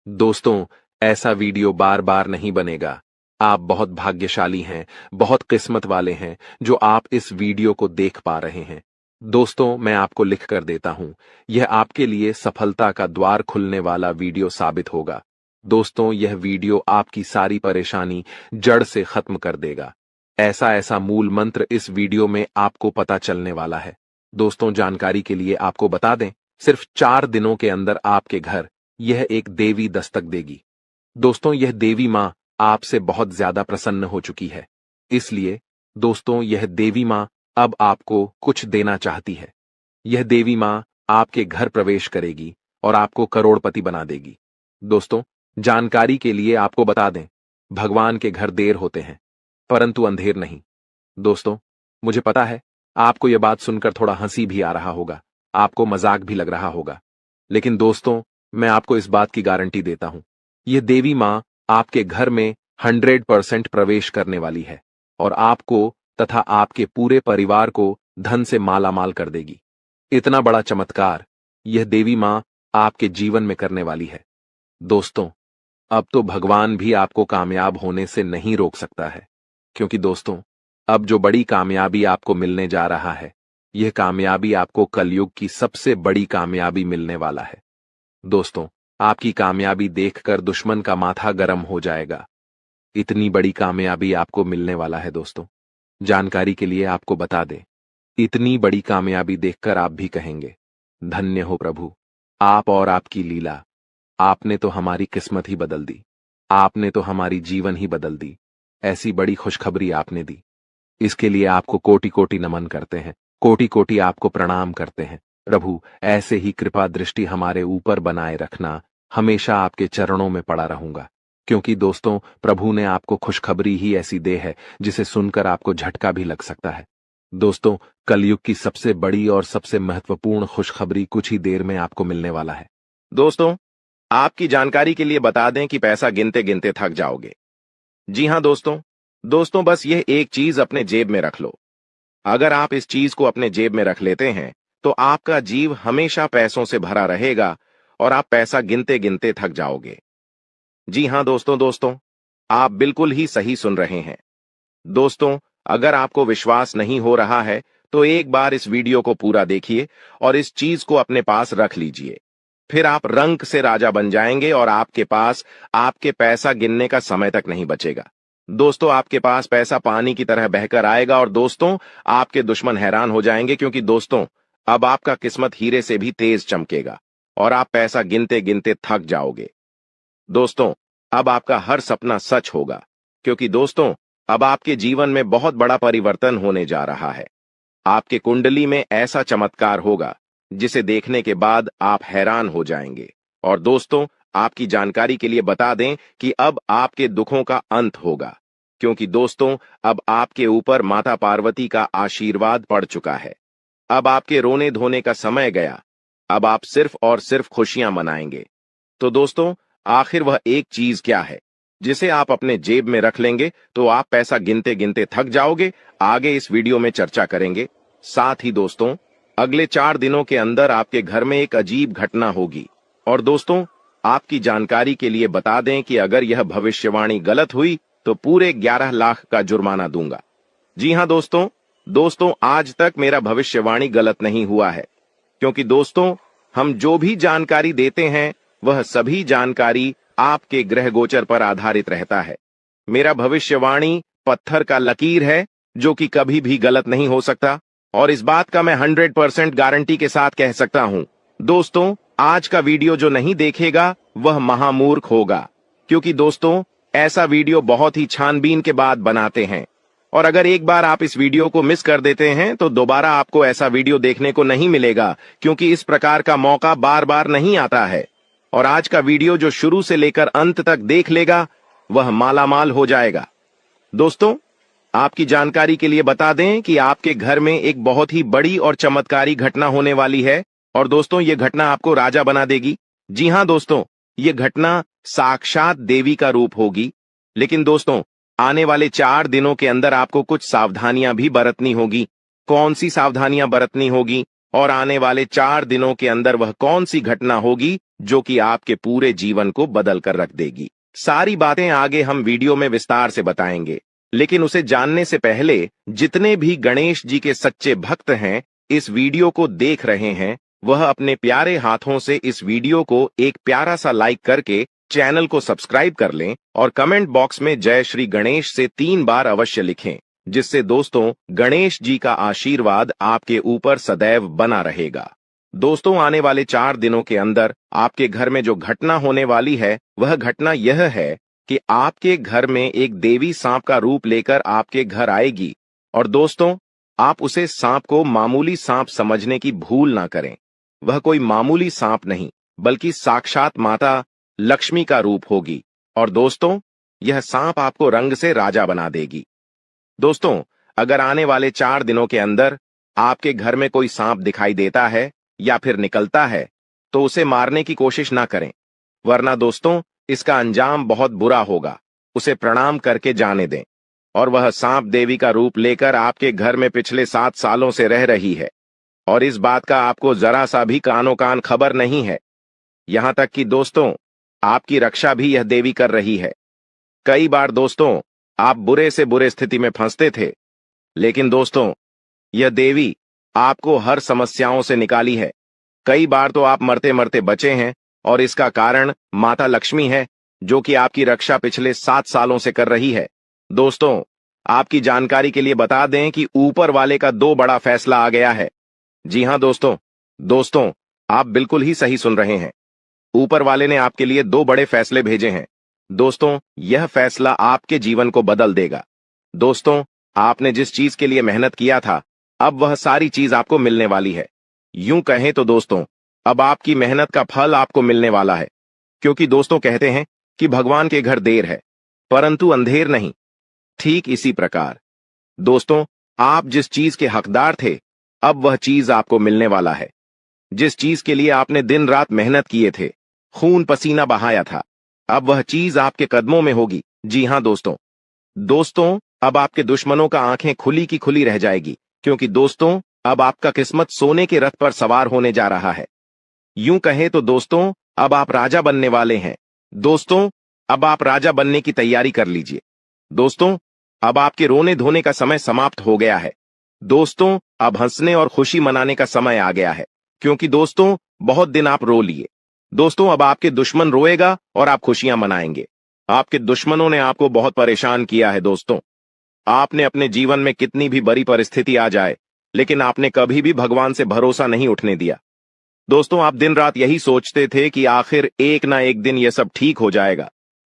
दोस्तों, ऐसा वीडियो बार बार नहीं बनेगा। आप बहुत भाग्यशाली हैं, बहुत किस्मत वाले हैं जो आप इस वीडियो को देख पा रहे हैं। दोस्तों, मैं आपको लिख कर देता हूं, यह आपके लिए सफलता का द्वार खुलने वाला वीडियो साबित होगा। दोस्तों, यह वीडियो आपकी सारी परेशानी जड़ से खत्म कर देगा। ऐसा ऐसा मूल मंत्र इस वीडियो में आपको पता चलने वाला है। दोस्तों, जानकारी के लिए आपको बता दें, सिर्फ 4 दिनों के अंदर आपके घर यह एक देवी दस्तक देगी। दोस्तों, यह देवी मां आपसे बहुत ज्यादा प्रसन्न हो चुकी है, इसलिए दोस्तों यह देवी मां अब आपको कुछ देना चाहती है। यह देवी मां आपके घर प्रवेश करेगी और आपको करोड़पति बना देगी। दोस्तों, जानकारी के लिए आपको बता दें, भगवान के घर देर होते हैं परंतु अंधेर नहीं। दोस्तों, मुझे पता है आपको यह बात सुनकर थोड़ा हंसी भी आ रहा होगा, आपको मजाक भी लग रहा होगा, लेकिन दोस्तों मैं आपको इस बात की गारंटी देता हूं, यह देवी मां आपके घर में 100% प्रवेश करने वाली है और आपको तथा आपके पूरे परिवार को धन से मालामाल कर देगी। इतना बड़ा चमत्कार यह देवी मां आपके जीवन में करने वाली है। दोस्तों, अब तो भगवान भी आपको कामयाब होने से नहीं रोक सकता है, क्योंकि दोस्तों अब जो बड़ी कामयाबी आपको मिलने जा रहा है, यह कामयाबी आपको कलयुग की सबसे बड़ी कामयाबी मिलने वाला है। दोस्तों, आपकी कामयाबी देखकर दुश्मन का माथा गर्म हो जाएगा। इतनी बड़ी कामयाबी आपको मिलने वाला है। दोस्तों, जानकारी के लिए आपको बता दें, इतनी बड़ी कामयाबी देखकर आप भी कहेंगे, धन्य हो प्रभु, आप और आपकी लीला, आपने तो हमारी किस्मत ही बदल दी, आपने तो हमारी जीवन ही बदल दी। ऐसी बड़ी खुशखबरी आपने दी, इसके लिए आपको कोटि कोटि नमन करते हैं, कोटि कोटि आपको प्रणाम करते हैं। प्रभु, ऐसे ही कृपा दृष्टि हमारे ऊपर बनाए रखना, हमेशा आपके चरणों में पड़ा रहूंगा, क्योंकि दोस्तों प्रभु ने आपको खुशखबरी ही ऐसी दे है जिसे सुनकर आपको झटका भी लग सकता है। दोस्तों, कलयुग की सबसे बड़ी और सबसे महत्वपूर्ण खुशखबरी कुछ ही देर में आपको मिलने वाला है। दोस्तों, आपकी जानकारी के लिए बता दें कि पैसा गिनते गिनते थक जाओगे। जी हां दोस्तों बस यह एक चीज अपने जेब में रख लो। अगर आप इस चीज को अपने जेब में रख लेते हैं तो आपका जीव हमेशा पैसों से भरा रहेगा और आप पैसा गिनते गिनते थक जाओगे। जी हां दोस्तों आप बिल्कुल ही सही सुन रहे हैं। दोस्तों, अगर आपको विश्वास नहीं हो रहा है तो एक बार इस वीडियो को पूरा देखिए और इस चीज को अपने पास रख लीजिए, फिर आप रंक से राजा बन जाएंगे और आपके पास आपके पैसा गिनने का समय तक नहीं बचेगा। दोस्तों, आपके पास पैसा पानी की तरह बहकर आएगा और दोस्तों आपके दुश्मन हैरान हो जाएंगे, क्योंकि दोस्तों अब आपका किस्मत हीरे से भी तेज चमकेगा और आप पैसा गिनते गिनते थक जाओगे। दोस्तों, अब आपका हर सपना सच होगा, क्योंकि दोस्तों अब आपके जीवन में बहुत बड़ा परिवर्तन होने जा रहा है। आपके कुंडली में ऐसा चमत्कार होगा जिसे देखने के बाद आप हैरान हो जाएंगे। और दोस्तों, आपकी जानकारी के लिए बता दें कि अब आपके दुखों का अंत होगा, क्योंकि दोस्तों अब आपके ऊपर माता पार्वती का आशीर्वाद पड़ चुका है। अब आपके रोने धोने का समय गया, अब आप सिर्फ और सिर्फ खुशियां मनाएंगे। तो दोस्तों, आखिर वह एक चीज क्या है जिसे आप अपने जेब में रख लेंगे तो आप पैसा गिनते गिनते थक जाओगे, आगे इस वीडियो में चर्चा करेंगे। साथ ही दोस्तों, अगले 4 दिनों के अंदर आपके घर में एक अजीब घटना होगी। और दोस्तों, आपकी जानकारी के लिए बता दें कि अगर यह भविष्यवाणी गलत हुई तो पूरे 11 लाख का जुर्माना दूंगा। जी हाँ दोस्तों आज तक मेरा भविष्यवाणी गलत नहीं हुआ है, क्योंकि दोस्तों हम जो भी जानकारी देते हैं वह सभी जानकारी आपके ग्रह गोचर पर आधारित रहता है। मेरा भविष्यवाणी पत्थर का लकीर है जो कि कभी भी गलत नहीं हो सकता, और इस बात का मैं 100% गारंटी के साथ कह सकता हूं। दोस्तों आज का वीडियो जो नहीं देखेगा वह महामूर्ख होगा, क्योंकि दोस्तों ऐसा वीडियो बहुत ही छानबीन के बाद बनाते हैं, और अगर एक बार आप इस वीडियो को मिस कर देते हैं तो दोबारा आपको ऐसा वीडियो देखने को नहीं मिलेगा, क्योंकि इस प्रकार का मौका बार बार नहीं आता है। और आज का वीडियो जो शुरू से लेकर अंत तक देख लेगा वह मालामाल हो जाएगा। दोस्तों आपकी जानकारी के लिए बता दें कि आपके घर में एक बहुत ही बड़ी और चमत्कारी घटना होने वाली है, और दोस्तों ये घटना आपको राजा बना देगी। जी हां दोस्तों, ये घटना साक्षात देवी का रूप होगी। लेकिन दोस्तों आने वाले 4 दिनों के अंदर आपको कुछ सावधानियां भी बरतनी होगी। कौन सी सावधानियां बरतनी होगी और आने वाले 4 दिनों के अंदर वह कौन सी घटना होगी जो कि आपके पूरे जीवन को बदल कर रख देगी, सारी बातें आगे हम वीडियो में विस्तार से बताएंगे। लेकिन उसे जानने से पहले जितने भी गणेश जी के सच्चे भक्त हैं इस वीडियो को देख रहे हैं, वह अपने प्यारे हाथों से इस वीडियो को एक प्यारा सा लाइक करके चैनल को सब्सक्राइब कर लें, और कमेंट बॉक्स में जय श्री गणेश से 3 बार अवश्य लिखें, जिससे दोस्तों गणेश जी का आशीर्वाद आपके ऊपर सदैव बना रहेगा। दोस्तों आने वाले 4 दिनों के अंदर आपके घर में जो घटना होने वाली है वह घटना यह है कि आपके घर में एक देवी सांप का रूप लेकर आपके घर आएगी, और दोस्तों आप उसे सांप को मामूली सांप समझने की भूल ना करें। वह कोई मामूली सांप नहीं बल्कि साक्षात माता लक्ष्मी का रूप होगी, और दोस्तों यह सांप आपको रंग से राजा बना देगी। दोस्तों अगर आने वाले 4 दिनों के अंदर आपके घर में कोई सांप दिखाई देता है या फिर निकलता है तो उसे मारने की कोशिश ना करें, वरना दोस्तों इसका अंजाम बहुत बुरा होगा। उसे प्रणाम करके जाने दें। और वह सांप देवी का रूप लेकर आपके घर में पिछले 7 सालों से रह रही है, और इस बात का आपको जरा सा भी कानो कान खबर नहीं है। यहां तक कि दोस्तों आपकी रक्षा भी यह देवी कर रही है। कई बार दोस्तों आप बुरे से बुरे स्थिति में फंसते थे, लेकिन दोस्तों यह देवी आपको हर समस्याओं से निकाली है। कई बार तो आप मरते मरते बचे हैं, और इसका कारण माता लक्ष्मी है जो कि आपकी रक्षा पिछले 7 सालों से कर रही है। दोस्तों आपकी जानकारी के लिए बता दें कि ऊपर वाले का 2 बड़ा फैसला आ गया है। जी हां दोस्तों आप बिल्कुल ही सही सुन रहे हैं। ऊपर वाले ने आपके लिए 2 बड़े फैसले भेजे हैं। दोस्तों यह फैसला आपके जीवन को बदल देगा। दोस्तों आपने जिस चीज के लिए मेहनत किया था अब वह सारी चीज आपको मिलने वाली है। यूं कहें तो दोस्तों अब आपकी मेहनत का फल आपको मिलने वाला है, क्योंकि दोस्तों कहते हैं कि भगवान के घर देर है परंतु अंधेर नहीं। ठीक इसी प्रकार दोस्तों आप जिस चीज के हकदार थे अब वह चीज आपको मिलने वाला है। जिस चीज के लिए आपने दिन रात मेहनत किए थे, खून पसीना बहाया था, अब वह चीज आपके कदमों में होगी। जी हां दोस्तों अब आपके दुश्मनों का आंखें खुली की खुली रह जाएगी, क्योंकि दोस्तों अब आपका किस्मत सोने के रथ पर सवार होने जा रहा है। यूं कहें तो दोस्तों अब आप राजा बनने वाले हैं। दोस्तों अब आप राजा बनने की तैयारी कर लीजिए। दोस्तों अब आपके रोने धोने का समय समाप्त हो गया है। दोस्तों अब हंसने और खुशी मनाने का समय आ गया है, क्योंकि दोस्तों बहुत दिन आप रो लिए। दोस्तों अब आपके दुश्मन रोएगा और आप खुशियां मनाएंगे। आपके दुश्मनों ने आपको बहुत परेशान किया है। दोस्तों आपने अपने जीवन में कितनी भी बड़ी परिस्थिति आ जाए, लेकिन आपने कभी भी भगवान से भरोसा नहीं उठने दिया। दोस्तों आप दिन रात यही सोचते थे कि आखिर एक ना एक दिन यह सब ठीक हो जाएगा,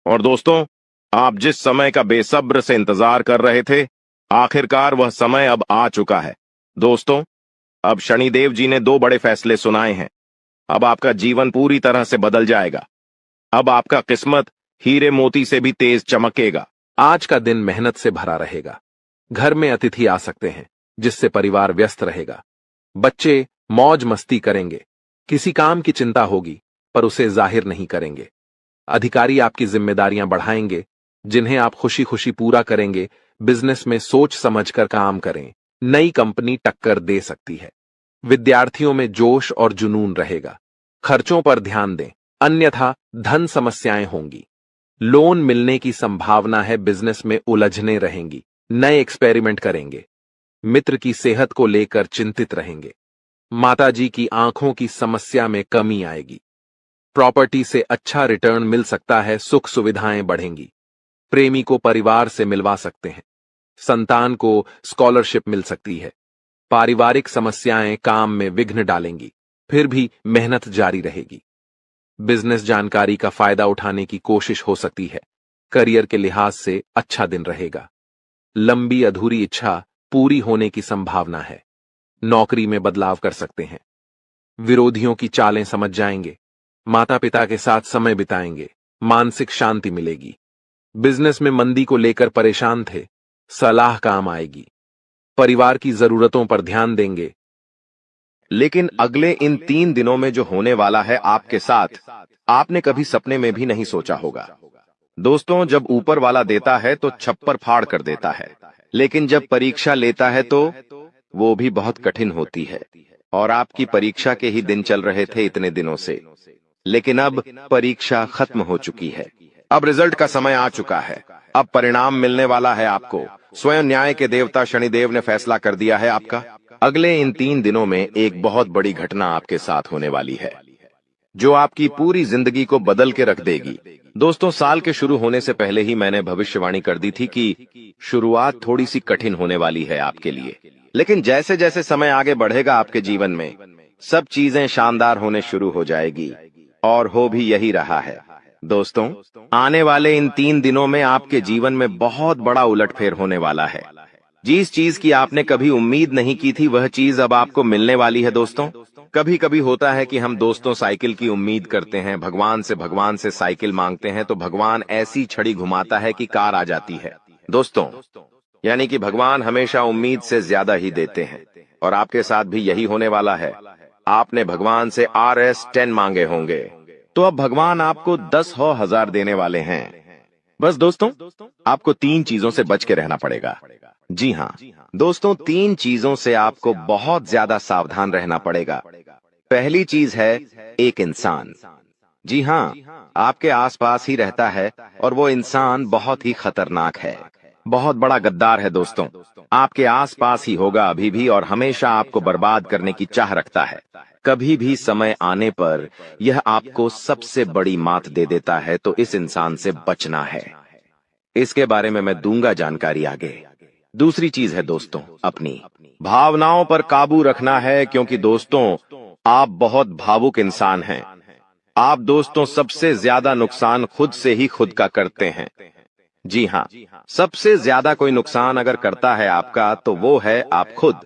और दोस्तों आप जिस समय का बेसब्र से इंतजार कर रहे थे आखिरकार वह समय अब आ चुका है। दोस्तों अब शनिदेव जी ने 2 बड़े फैसले सुनाए हैं। अब आपका जीवन पूरी तरह से बदल जाएगा। अब आपका किस्मत हीरे मोती से भी तेज चमकेगा। आज का दिन मेहनत से भरा रहेगा। घर में अतिथि आ सकते हैं, जिससे परिवार व्यस्त रहेगा। बच्चे मौज मस्ती करेंगे। किसी काम की चिंता होगी पर उसे जाहिर नहीं करेंगे। अधिकारी आपकी जिम्मेदारियां बढ़ाएंगे, जिन्हें आप खुशी खुशी पूरा करेंगे। बिजनेस में सोच समझकर काम करें। नई कंपनी टक्कर दे सकती है। विद्यार्थियों में जोश और जुनून रहेगा। खर्चों पर ध्यान दें, अन्यथा धन समस्याएं होंगी। लोन मिलने की संभावना है, बिजनेस में उलझने रहेंगी, नए एक्सपेरिमेंट करेंगे, मित्र की सेहत को लेकर चिंतित रहेंगे, माताजी की आंखों की समस्या में कमी आएगी, प्रॉपर्टी से अच्छा रिटर्न मिल सकता है, सुख सुविधाएं बढ़ेंगी, प्रेमी को परिवार से मिलवा सकते हैं, संतान को स्कॉलरशिप मिल सकती है, पारिवारिक समस्याएं काम में विघ्न डालेंगी, फिर भी मेहनत जारी रहेगी। बिजनेस जानकारी का फायदा उठाने की कोशिश हो सकती है, करियर के लिहाज से अच्छा दिन रहेगा। लंबी अधूरी इच्छा पूरी होने की संभावना है, नौकरी में बदलाव कर सकते हैं, विरोधियों की चालें समझ जाएंगे, माता पिता के साथ समय बिताएंगे, मानसिक शांति मिलेगी। बिजनेस में मंदी को लेकर परेशान थे, सलाह काम आएगी, परिवार की जरूरतों पर ध्यान देंगे। लेकिन अगले इन 3 दिनों में जो होने वाला है आपके साथ, आपने कभी सपने में भी नहीं सोचा होगा। दोस्तों, जब ऊपर वाला देता है तो छप्पर फाड़ कर देता है, लेकिन जब परीक्षा लेता है तो वो भी बहुत कठिन होती है। और आपकी परीक्षा के ही दिन चल रहे थे इतने दिनों से, लेकिन अब परीक्षा खत्म हो चुकी है। अब रिजल्ट का समय आ चुका है। अब परिणाम मिलने वाला है आपको। स्वयं न्याय के देवता शनिदेव ने फैसला कर दिया है आपका। अगले इन 3 दिनों में एक बहुत बड़ी घटना आपके साथ होने वाली है, जो आपकी पूरी जिंदगी को बदल के रख देगी। दोस्तों, साल के शुरू होने से पहले ही मैंने भविष्यवाणी कर दी थी कि शुरुआत थोड़ी सी कठिन होने वाली है आपके लिए, लेकिन जैसे जैसे समय आगे बढ़ेगा आपके जीवन में सब चीजें शानदार होने शुरू हो जाएगी, और हो भी यही रहा है। दोस्तों, आने वाले इन 3 दिनों में आपके जीवन में बहुत बड़ा उलटफेर होने वाला है। जिस चीज की आपने कभी उम्मीद नहीं की थी वह चीज अब आपको मिलने वाली है। दोस्तों, कभी कभी होता है कि हम दोस्तों साइकिल की उम्मीद करते हैं, भगवान से साइकिल मांगते हैं तो भगवान ऐसी छड़ी घुमाता है कि कार आ जाती है। दोस्तों, यानी कि भगवान हमेशा उम्मीद से ज्यादा ही देते हैं, और आपके साथ भी यही होने वाला है। आपने भगवान से RS10 मांगे होंगे, तो अब भगवान आपको 10,000 देने वाले हैं। बस दोस्तों, आपको 3 चीजों से बच के रहना पड़ेगा। जी हाँ दोस्तों, 3 चीजों से आपको बहुत ज्यादा सावधान रहना पड़ेगा। पहली चीज है एक इंसान। जी हाँ, आपके आसपास ही रहता है और वो इंसान बहुत ही खतरनाक है, बहुत बड़ा गद्दार है। दोस्तों, आपके आसपास ही होगा अभी भी और हमेशा आपको बर्बाद करने की चाह रखता है। कभी भी समय आने पर यह आपको सबसे बड़ी मात दे देता है, तो इस इंसान से बचना है। इसके बारे में मैं दूंगा जानकारी आगे। दूसरी चीज है दोस्तों, अपनी भावनाओं पर काबू रखना है, क्योंकि दोस्तों आप बहुत भावुक इंसान हैं। आप दोस्तों सबसे ज्यादा नुकसान खुद से ही खुद का करते हैं। जी हाँ, सबसे ज्यादा कोई नुकसान अगर करता है आपका तो वो है आप खुद।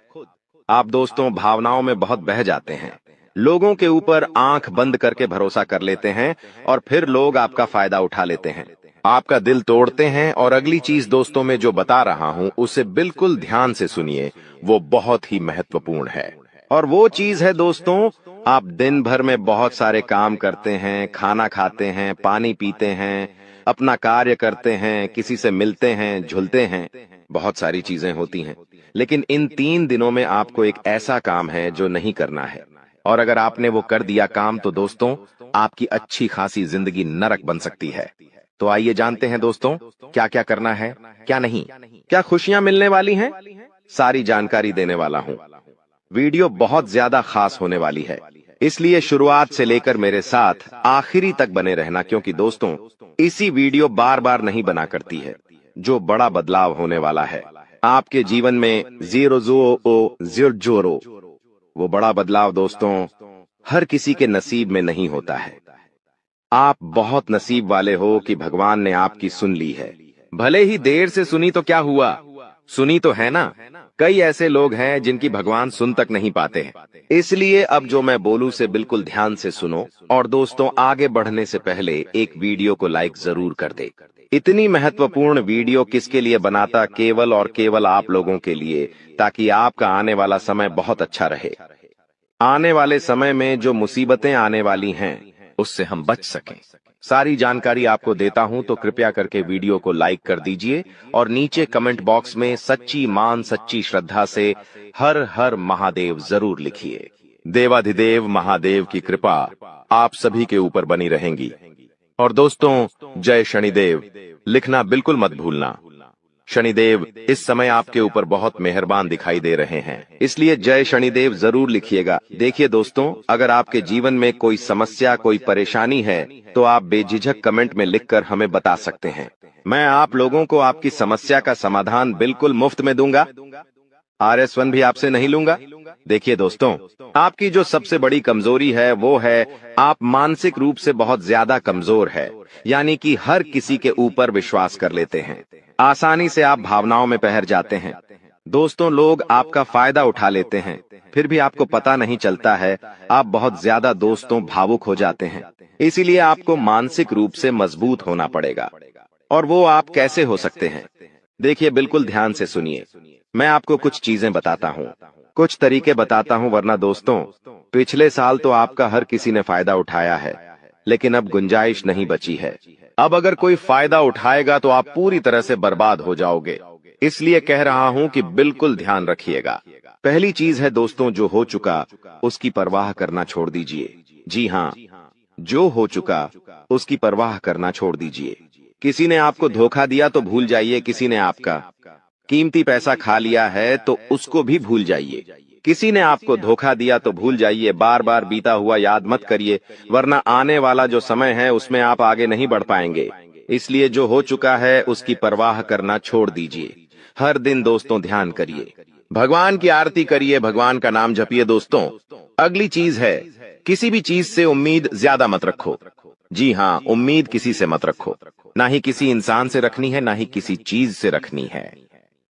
आप दोस्तों भावनाओं में बहुत बह जाते हैं, लोगों के ऊपर आंख बंद करके भरोसा कर लेते हैं और फिर लोग आपका फायदा उठा लेते हैं, आपका दिल तोड़ते हैं। और अगली चीज दोस्तों मैं जो बता रहा हूं उसे बिल्कुल ध्यान से सुनिए, वो बहुत ही महत्वपूर्ण है। और वो चीज है दोस्तों, आप दिन भर में बहुत सारे काम करते हैं, खाना खाते हैं, पानी पीते हैं, अपना कार्य करते हैं, किसी से मिलते हैं, झुलते हैं, बहुत सारी चीजें होती हैं, लेकिन इन 3 दिनों में आपको एक ऐसा काम है जो नहीं करना है। और अगर आपने वो कर दिया काम तो दोस्तों आपकी अच्छी खासी जिंदगी नरक बन सकती है। तो आइए जानते हैं दोस्तों क्या क्या करना है, क्या नहीं, क्या खुशियां मिलने वाली हैं, सारी जानकारी देने वाला हूं। वीडियो बहुत ज्यादा खास होने वाली है, इसलिए शुरुआत से लेकर मेरे साथ आखिरी तक बने रहना, क्योंकि दोस्तों इसी वीडियो बार बार नहीं बना करती है। जो बड़ा बदलाव होने वाला है आपके जीवन में, 0 वो बड़ा बदलाव दोस्तों हर किसी के नसीब में नहीं होता है। आप बहुत नसीब वाले हो कि भगवान ने आपकी सुन ली है। भले ही देर से सुनी तो क्या हुआ, सुनी तो है ना। कई ऐसे लोग हैं जिनकी भगवान सुन तक नहीं पाते हैं। इसलिए अब जो मैं बोलूं से बिल्कुल ध्यान से सुनो, और दोस्तों आगे बढ़ने से पहले एक वीडियो को लाइक जरूर कर दे। इतनी महत्वपूर्ण वीडियो किसके लिए बनाता, केवल और केवल आप लोगों के लिए, ताकि आपका आने वाला समय बहुत अच्छा रहे। आने वाले समय में जो मुसीबतें आने वाली हैं उससे हम बच सकें। सारी जानकारी आपको देता हूं, तो कृपया करके वीडियो को लाइक कर दीजिए और नीचे कमेंट बॉक्स में सच्ची मान सच्ची श्रद्धा से हर हर महादेव जरूर लिखिए। देवाधिदेव महादेव की कृपा आप सभी के ऊपर बनी रहेंगी। और दोस्तों, जय शनिदेव लिखना बिल्कुल मत भूलना। शनिदेव इस समय आपके ऊपर बहुत मेहरबान दिखाई दे रहे हैं, इसलिए जय शनिदेव जरूर लिखिएगा। देखिए दोस्तों, अगर आपके जीवन में कोई समस्या, कोई परेशानी है, तो आप बेझिझक कमेंट में लिखकर हमें बता सकते हैं। मैं आप लोगों को आपकी समस्या का समाधान बिल्कुल मुफ्त में दूंगा। RS1 भी आपसे नहीं लूंगा। देखिए दोस्तों, आपकी जो सबसे बड़ी कमजोरी है वो है आप मानसिक रूप से बहुत ज्यादा कमजोर है, यानी कि हर किसी के ऊपर विश्वास कर लेते हैं। आसानी से आप भावनाओं में बहर जाते हैं। दोस्तों, लोग आपका फायदा उठा लेते हैं, फिर भी आपको पता नहीं चलता है। आप बहुत ज्यादा दोस्तों भावुक हो जाते हैं, इसीलिए आपको मानसिक रूप से मजबूत होना पड़ेगा। और वो आप कैसे हो सकते हैं? देखिए, बिल्कुल ध्यान से सुनिए। मैं आपको कुछ चीजें बताता हूँ, कुछ तरीके बताता हूँ, वरना दोस्तों, पिछले साल तो आपका हर किसी ने फायदा उठाया है, लेकिन अब गुंजाइश नहीं बची है। अब अगर कोई फायदा उठाएगा तो आप पूरी तरह से बर्बाद हो जाओगे। इसलिए कह रहा हूँ कि बिल्कुल ध्यान रखिएगा। पहली चीज है दोस्तों, जो हो चुका उसकी परवाह करना छोड़ दीजिए। जी हाँ, जो हो चुका उसकी परवाह करना छोड़ दीजिए। किसी ने आपको धोखा दिया तो भूल जाइए, किसी ने आपका कीमती पैसा खा लिया है तो उसको भी भूल जाइए। किसी ने आपको धोखा दिया तो भूल जाइए, बार बार बीता हुआ याद मत करिए, वरना आने वाला जो समय है उसमें आप आगे नहीं बढ़ पाएंगे। इसलिए जो हो चुका है उसकी परवाह करना छोड़ दीजिए। हर दिन दोस्तों ध्यान करिए, भगवान की आरती करिए, भगवान का नाम जपिए। दोस्तों, अगली चीज है, किसी भी चीज से उम्मीद ज्यादा मत रखो। जी हाँ, उम्मीद किसी से मत रखो। ना ही किसी इंसान से रखनी है, ना ही किसी चीज से रखनी है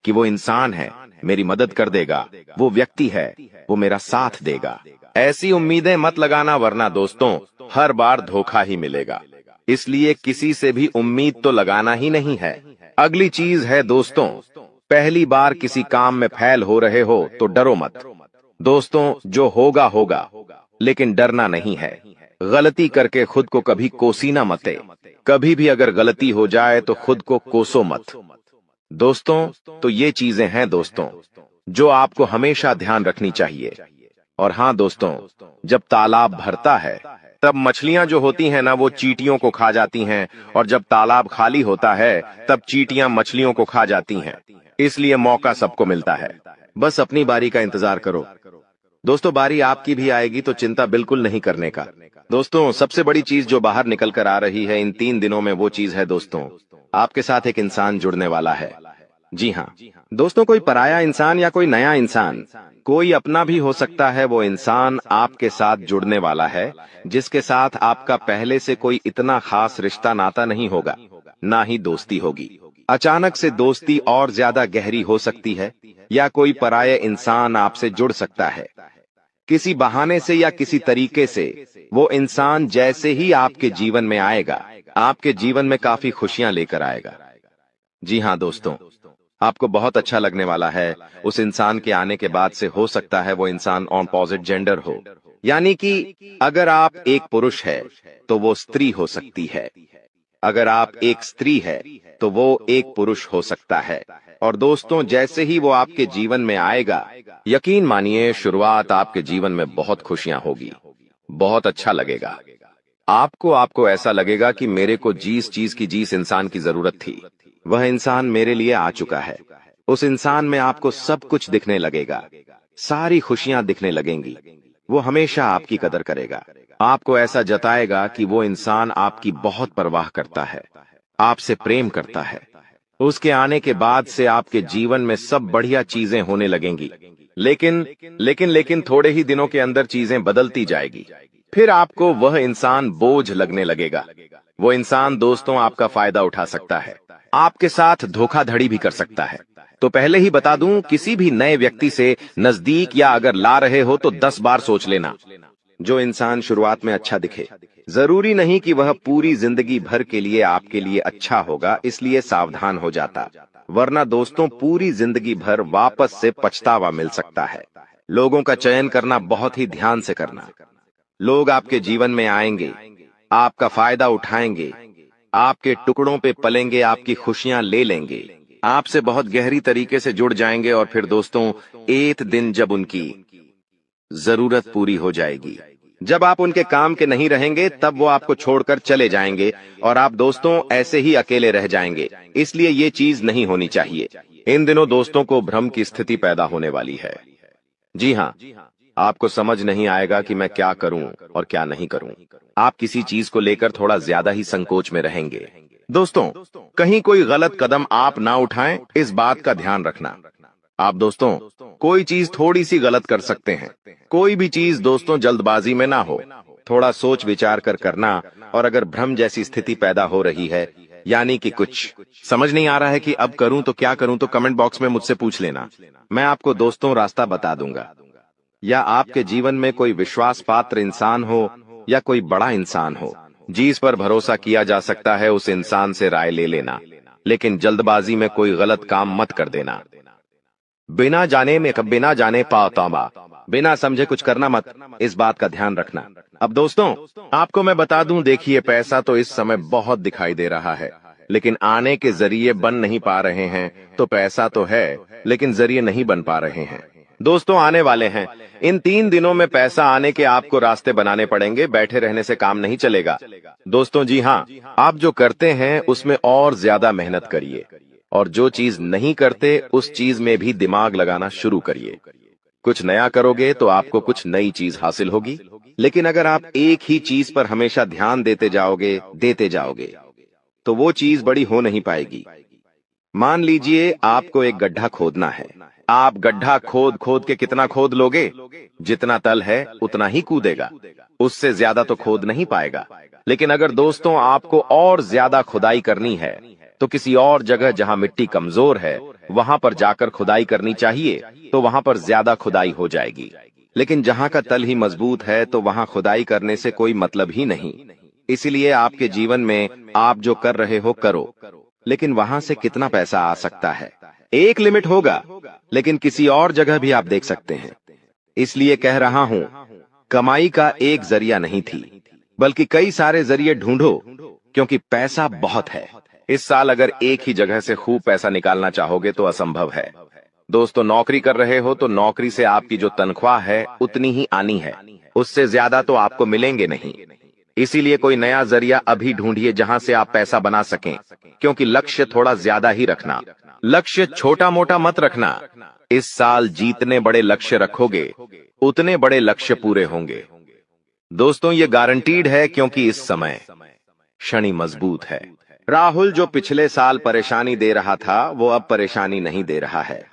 कि वो इंसान है, मेरी मदद कर देगा, वो व्यक्ति है, वो मेरा साथ देगा। ऐसी उम्मीदें मत लगाना, वरना दोस्तों हर बार धोखा ही मिलेगा। इसलिए किसी से भी उम्मीद तो लगाना ही नहीं है। अगली चीज है दोस्तों, पहली बार किसी काम में फेल हो रहे हो तो डरो मत। दोस्तों, जो होगा होगा, लेकिन डरना नहीं है। गलती करके खुद को कभी कोसीना मत। कभी भी अगर गलती हो जाए तो खुद को कोसो मत। दोस्तों, तो ये चीजें हैं दोस्तों जो आपको हमेशा ध्यान रखनी चाहिए। और हाँ दोस्तों, जब तालाब भरता है तब मछलियां जो होती हैं ना, वो चींटियों को खा जाती हैं, और जब तालाब खाली होता है तब चींटियां मछलियों को खा जाती हैं। इसलिए मौका सबको मिलता है, बस अपनी बारी का इंतजार करो। दोस्तों, बारी आपकी भी आएगी, तो चिंता बिल्कुल नहीं करने का। दोस्तों, सबसे बड़ी चीज जो बाहर निकल कर आ रही है इन 3 दिनों में, वो चीज है दोस्तों, आपके साथ एक इंसान जुड़ने वाला है। जी हाँ दोस्तों, कोई पराया इंसान या कोई नया इंसान, कोई अपना भी हो सकता है। वो इंसान आपके साथ जुड़ने वाला है, जिसके साथ आपका पहले से कोई इतना खास रिश्ता नाता नहीं होगा, ना ही दोस्ती होगी। अचानक से दोस्ती और ज्यादा गहरी हो सकती है, या कोई पराया इंसान आपसे जुड़ सकता है किसी बहाने से या किसी तरीके से। वो इंसान जैसे ही आपके जीवन में आएगा, आपके जीवन में काफी खुशियां लेकर आएगा। जी हाँ दोस्तों, आपको बहुत अच्छा लगने वाला है। उस इंसान के आने के बाद से हो सकता है वो इंसान ऑपोजिट जेंडर हो, यानी कि अगर आप एक पुरुष है तो वो स्त्री हो सकती है, अगर आप एक स्त्री है तो वो एक पुरुष हो सकता है। और दोस्तों, जैसे ही वो आपके जीवन में आएगा, यकीन मानिए शुरुआत आपके जीवन में बहुत खुशियां होगी, बहुत अच्छा लगेगा। आपको ऐसा लगेगा कि मेरे को जिस चीज की जिस इंसान की जरूरत थी, वह इंसान मेरे लिए आ चुका है। उस इंसान में आपको सब कुछ दिखने लगेगा, सारी खुशियां दिखने लगेंगी। वो हमेशा आपकी कदर करेगा, आपको ऐसा जताएगा कि वो इंसान आपकी बहुत परवाह करता है, आपसे प्रेम करता है। उसके आने के बाद से आपके जीवन में सब बढ़िया चीजें होने लगेंगी। लेकिन थोड़े ही दिनों के अंदर चीजें बदलती जाएगी। फिर आपको वह इंसान बोझ लगने लगेगा। वो इंसान दोस्तों आपका फायदा उठा सकता है, आपके साथ धोखाधड़ी भी कर सकता है। तो पहले ही बता दूं, किसी भी नए व्यक्ति से नजदीक या अगर ला रहे हो तो 10 बार सोच लेना। जो इंसान शुरुआत में अच्छा दिखे, जरूरी नहीं कि वह पूरी जिंदगी भर के लिए आपके लिए अच्छा होगा, इसलिए सावधान हो जाता, वरना दोस्तों पूरी जिंदगी भर वापस से पछतावा मिल सकता है। लोगों का चयन करना बहुत ही ध्यान से करना। लोग आपके जीवन में आएंगे, आपका फायदा उठाएंगे, आपके टुकड़ों पे पलेंगे, आपकी खुशियां ले लेंगे, आपसे बहुत गहरी तरीके से जुड़ जाएंगे। और फिर दोस्तों, एक दिन जब उनकी जरूरत पूरी हो जाएगी, जब आप उनके काम के नहीं रहेंगे तब वो आपको छोड़कर चले जाएंगे और आप दोस्तों ऐसे ही अकेले रह जाएंगे। इसलिए ये चीज नहीं होनी चाहिए। इन दिनों दोस्तों को भ्रम की स्थिति पैदा होने वाली है। जी हाँ, आपको समझ नहीं आएगा कि मैं क्या करूं और क्या नहीं करूं। आप किसी चीज को लेकर थोड़ा ज्यादा ही संकोच में रहेंगे। दोस्तों, कहीं कोई गलत कदम आप ना उठाएं, इस बात का ध्यान रखना। आप दोस्तों कोई चीज थोड़ी सी गलत कर सकते हैं। कोई भी चीज दोस्तों जल्दबाजी में ना हो, थोड़ा सोच विचार कर करना। और अगर भ्रम जैसी स्थिति पैदा हो रही है, यानी कि कुछ समझ नहीं आ रहा है कि अब करूं तो क्या करूं, तो कमेंट बॉक्स में मुझसे पूछ लेना। मैं आपको दोस्तों रास्ता बता दूंगा। या आपके जीवन में कोई विश्वास पात्र इंसान हो या कोई बड़ा इंसान हो जिस पर भरोसा किया जा सकता है, उस इंसान से राय ले लेना, लेकिन जल्दबाजी में कोई गलत काम मत कर देना। बिना जाने पाओ तौबा, बिना समझे कुछ करना मत, इस बात का ध्यान रखना। अब दोस्तों आपको मैं बता दूं, देखिए पैसा तो इस समय बहुत दिखाई दे रहा है, लेकिन आने के जरिए बन नहीं पा रहे हैं। तो पैसा तो है लेकिन जरिए नहीं बन पा रहे हैं। दोस्तों आने वाले हैं, इन 3 दिनों में पैसा आने के आपको रास्ते बनाने पड़ेंगे। बैठे रहने से काम नहीं चलेगा दोस्तों। जी हाँ, आप जो करते हैं उसमें और ज्यादा मेहनत करिए, और जो चीज नहीं करते उस चीज में भी दिमाग लगाना शुरू करिए। कुछ नया करोगे तो आपको कुछ नई चीज हासिल होगी। लेकिन अगर आप एक ही चीज पर हमेशा ध्यान देते जाओगे तो वो चीज बड़ी हो नहीं पाएगी। मान लीजिए आपको एक गड्ढा खोदना है। आप गड्ढा खोद खोद के कितना खोद लोगे? जितना तल है उतना ही कूदेगा, उससे ज्यादा तो खोद नहीं पाएगा। लेकिन अगर दोस्तों आपको और ज्यादा खुदाई करनी है तो किसी और जगह जहां मिट्टी कमजोर है वहां पर जाकर खुदाई करनी चाहिए, तो वहां पर ज्यादा खुदाई हो जाएगी। लेकिन जहां का तल ही मजबूत है तो वहां खुदाई करने से कोई मतलब ही नहीं। इसलिए आपके जीवन में आप जो कर रहे हो करो, लेकिन वहां से कितना पैसा आ सकता है एक लिमिट होगा, लेकिन किसी और जगह भी आप देख सकते हैं। इसलिए कह रहा हूं, कमाई का एक जरिया नहीं थी, बल्कि कई सारे जरिए ढूंढो, क्योंकि पैसा बहुत है। इस साल अगर एक ही जगह से खूब पैसा निकालना चाहोगे तो असंभव है। दोस्तों नौकरी कर रहे हो तो नौकरी से आपकी जो तनख्वाह है उतनी ही आनी है, उससे ज्यादा तो आपको मिलेंगे नहीं। इसीलिए कोई नया जरिया अभी ढूंढिए जहां से आप पैसा बना सकें, क्योंकि लक्ष्य थोड़ा ज्यादा ही रखना। लक्ष्य छोटा मोटा मत रखना। इस साल जितने बड़े लक्ष्य रखोगे उतने बड़े लक्ष्य पूरे होंगे। दोस्तों ये गारंटीड है, क्योंकि इस समय शनि मजबूत है। राहुल जो पिछले साल परेशानी दे रहा था वो अब परेशानी नहीं दे रहा है।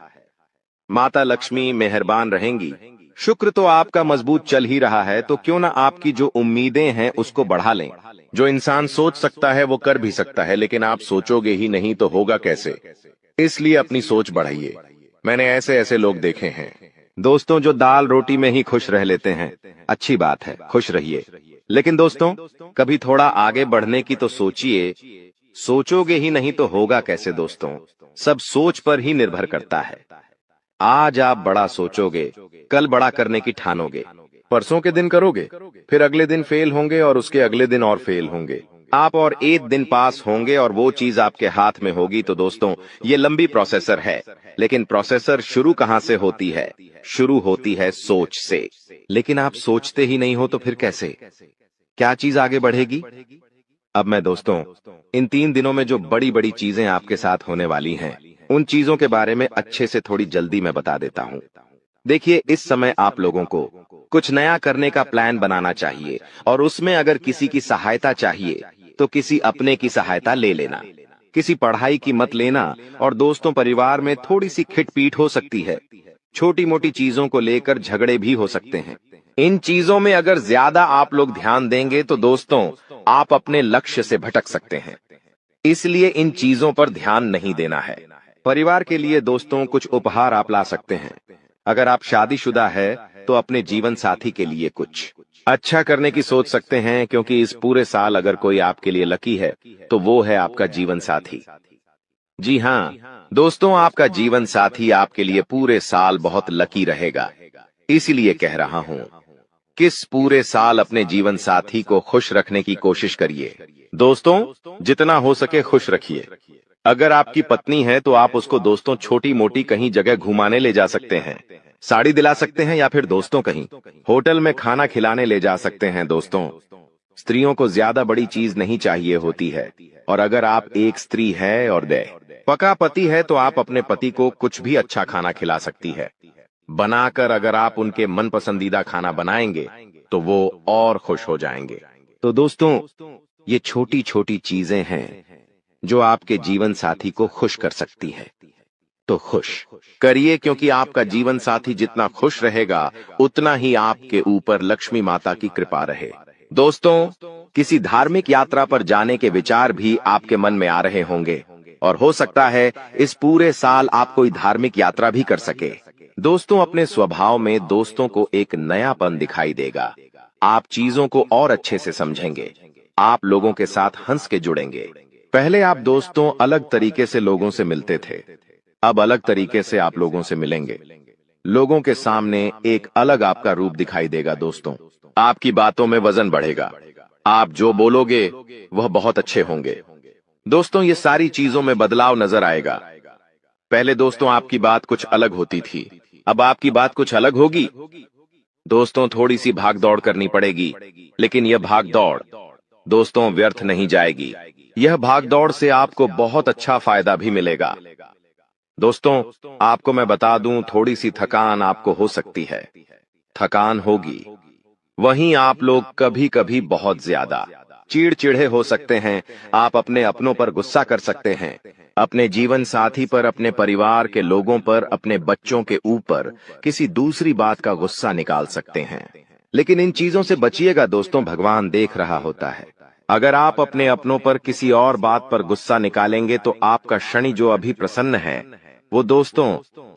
माता लक्ष्मी मेहरबान रहेंगी। शुक्र तो आपका मजबूत चल ही रहा है, तो क्यों ना आपकी जो उम्मीदें हैं उसको बढ़ा लें। जो इंसान सोच सकता है वो कर भी सकता है, लेकिन आप सोचोगे ही नहीं तो होगा कैसे? इसलिए अपनी सोच बढ़ाइए। मैंने ऐसे ऐसे लोग देखे हैं दोस्तों जो दाल रोटी में ही खुश रह लेते हैं। अच्छी बात है, खुश रहिए, लेकिन दोस्तों कभी थोड़ा आगे बढ़ने की तो सोचिए। सोचोगे ही नहीं तो होगा कैसे? दोस्तों सब सोच पर ही निर्भर करता है। आज आप बड़ा सोचोगे, कल बड़ा करने की ठानोगे। परसों के दिन करोगे, फिर अगले दिन फेल होंगे और उसके अगले दिन और फेल होंगे। आप और एक दिन पास होंगे और वो चीज आपके हाथ में होगी। तो दोस्तों ये लंबी प्रोसेसर है, लेकिन प्रोसेसर शुरू कहां से होती है? शुरू होती है सोच से। लेकिन आप सोचते ही नहीं हो तो फिर कैसे? क्या चीज आगे बढ़ेगी? अब मैं दोस्तों इन 3 दिनों में जो बड़ी बड़ी चीजें आपके साथ होने वाली हैं, उन चीजों के बारे में अच्छे से थोड़ी जल्दी मैं बता देता हूं। देखिए इस समय आप लोगों को कुछ नया करने का प्लान बनाना चाहिए, और उसमें अगर किसी की सहायता चाहिए तो किसी अपने की सहायता ले लेना। किसी पढ़ाई की मत लेना। और दोस्तों परिवार में थोड़ी सी खिटपीट हो सकती है। छोटी मोटी चीजों को लेकर झगड़े भी हो सकते हैं। इन चीजों में अगर ज्यादा आप लोग ध्यान देंगे तो दोस्तों आप अपने लक्ष्य से भटक सकते हैं। इसलिए इन चीजों पर ध्यान नहीं देना है। परिवार के लिए दोस्तों कुछ उपहार आप ला सकते हैं। अगर आप शादीशुदा है तो अपने जीवन साथी के लिए कुछ अच्छा करने की सोच सकते हैं, क्योंकि इस पूरे साल अगर कोई आपके लिए लकी है तो वो है आपका जीवन साथी। जी हाँ दोस्तों, आपका जीवन साथी आपके लिए पूरे साल बहुत लकी रहेगा। इसीलिए कह रहा हूं, किस पूरे साल अपने जीवन साथी को खुश रखने की कोशिश करिए। दोस्तों जितना हो सके खुश रखिए। अगर आपकी पत्नी है तो आप उसको दोस्तों छोटी मोटी कहीं जगह घुमाने ले जा सकते हैं। साड़ी दिला सकते हैं या फिर दोस्तों कहीं होटल में खाना खिलाने ले जा सकते हैं। दोस्तों, स्त्रियों को ज्यादा बड़ी चीज नहीं चाहिए होती है, और अगर आप एक स्त्री है और पका पति है तो आप अपने पति को कुछ भी अच्छा खाना खिला सकती है बनाकर। अगर आप उनके मन पसंदीदा खाना बनाएंगे तो वो और खुश हो जाएंगे। तो दोस्तों, ये छोटी छोटी चीजें हैं जो आपके जीवन साथी को खुश कर सकती है। तो खुश करिए, क्योंकि आपका जीवन साथी जितना खुश रहेगा उतना ही आपके ऊपर लक्ष्मी माता की कृपा रहे। दोस्तों, किसी धार्मिक यात्रा पर जाने के विचार भी आपके मन में आ रहे होंगे, और हो सकता है इस पूरे साल आप कोई धार्मिक यात्रा भी कर सके। दोस्तों, अपने स्वभाव में दोस्तों को एक नयापन दिखाई देगा। आप चीजों को और अच्छे से समझेंगे, आप लोगों के साथ हंस के जुड़ेंगे। पहले आप दोस्तों अलग तरीके से लोगों से मिलते थे, अब अलग तरीके से आप लोगों से मिलेंगे। लोगों के सामने एक अलग आपका रूप दिखाई देगा। दोस्तों, आपकी बातों में वजन बढ़ेगा, आप जो बोलोगे वह बहुत अच्छे होंगे। दोस्तों, ये सारी चीजों में बदलाव नजर आएगा। पहले दोस्तों आपकी बात कुछ अलग होती थी, अब आपकी बात कुछ अलग होगी। दोस्तों, थोड़ी सी भाग दौड़ करनी पड़ेगी, लेकिन यह भाग दौड़ दोस्तों व्यर्थ नहीं जाएगी। यह भाग दौड़ से आपको बहुत अच्छा फायदा भी मिलेगा। दोस्तों, आपको मैं बता दूं, थोड़ी सी थकान आपको हो सकती है, थकान होगी। वहीं आप लोग कभी कभी बहुत ज्यादा चिड़चिड़े हो सकते हैं। आप अपने अपनों पर गुस्सा कर सकते हैं, अपने जीवन साथी पर, अपने परिवार के लोगों पर, अपने बच्चों के ऊपर किसी दूसरी बात का गुस्सा निकाल सकते हैं। लेकिन इन चीजों से बचिएगा दोस्तों, भगवान देख रहा होता है। अगर आप अपने अपनों पर किसी और बात पर गुस्सा निकालेंगे तो आपका शनि जो अभी प्रसन्न है वो दोस्तों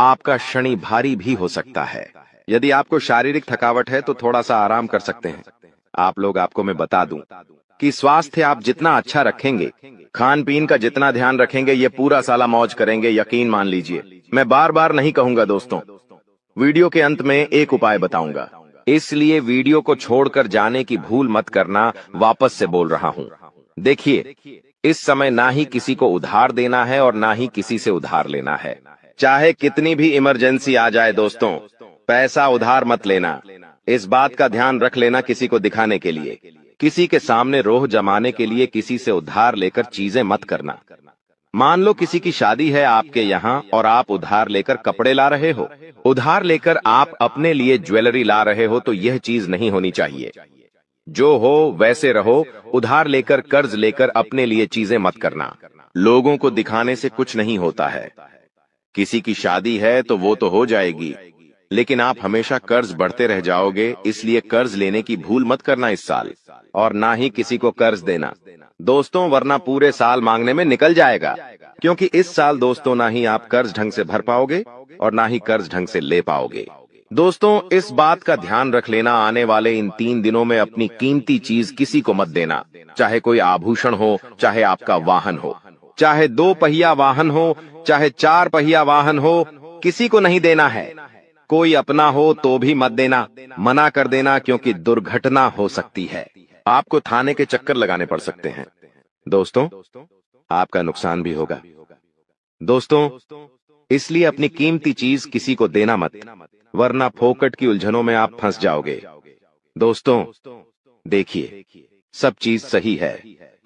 आपका शनि भारी भी हो सकता है। यदि आपको शारीरिक थकावट है तो थोड़ा सा आराम कर सकते हैं। आप लोग, आपको मैं बता दूं कि स्वास्थ्य आप जितना अच्छा रखेंगे, खान पीन का जितना ध्यान रखेंगे, ये पूरा साला मौज करेंगे, यकीन मान लीजिए। मैं बार बार नहीं कहूंगा दोस्तों, वीडियो के अंत में एक उपाय बताऊंगा, इसलिए वीडियो को छोड़कर जाने की भूल मत करना। वापस से बोल रहा हूं, देखिए, इस समय ना ही किसी को उधार देना है और ना ही किसी से उधार लेना है। चाहे कितनी भी इमरजेंसी आ जाए दोस्तों, पैसा उधार मत लेना। इस बात का ध्यान रख लेना, किसी को दिखाने के लिए, किसी के सामने रोह जमाने के लिए किसी से उधार लेकर चीजें मत करना। मान लो किसी की शादी है आपके यहाँ और आप उधार लेकर कपड़े ला रहे हो, उधार लेकर आप अपने लिए ज्वेलरी ला रहे हो, तो यह चीज नहीं होनी चाहिए। जो हो वैसे रहो, उधार लेकर, कर्ज लेकर अपने लिए चीजें मत करना। लोगों को दिखाने से कुछ नहीं होता है। किसी की शादी है तो वो तो हो जाएगी, लेकिन आप हमेशा कर्ज बढ़ते रह जाओगे, इसलिए कर्ज लेने की भूल मत करना इस साल, और ना ही किसी को कर्ज देना दोस्तों, वरना पूरे साल मांगने में निकल जाएगा। क्योंकि इस साल दोस्तों ना ही आप कर्ज ढंग से भर पाओगे और ना ही कर्ज ढंग से ले पाओगे। दोस्तों, इस बात का ध्यान रख लेना, आने वाले इन 3 दिनों में अपनी कीमती चीज किसी को मत देना। चाहे कोई आभूषण हो, चाहे आपका वाहन हो, चाहे 2 पहिया वाहन हो, चाहे 4 पहिया वाहन हो, किसी को नहीं देना है। कोई अपना हो तो भी मत देना, मना कर देना, क्योंकि दुर्घटना हो सकती है। आपको थाने के चक्कर लगाने पड़ सकते हैं। दोस्तों, आपका नुकसान भी होगा। दोस्तों, इसलिए अपनी कीमती चीज किसी को देना मत, वरना फोकट की उलझनों में आप फंस जाओगे। दोस्तों, देखिए, सब चीज सही है,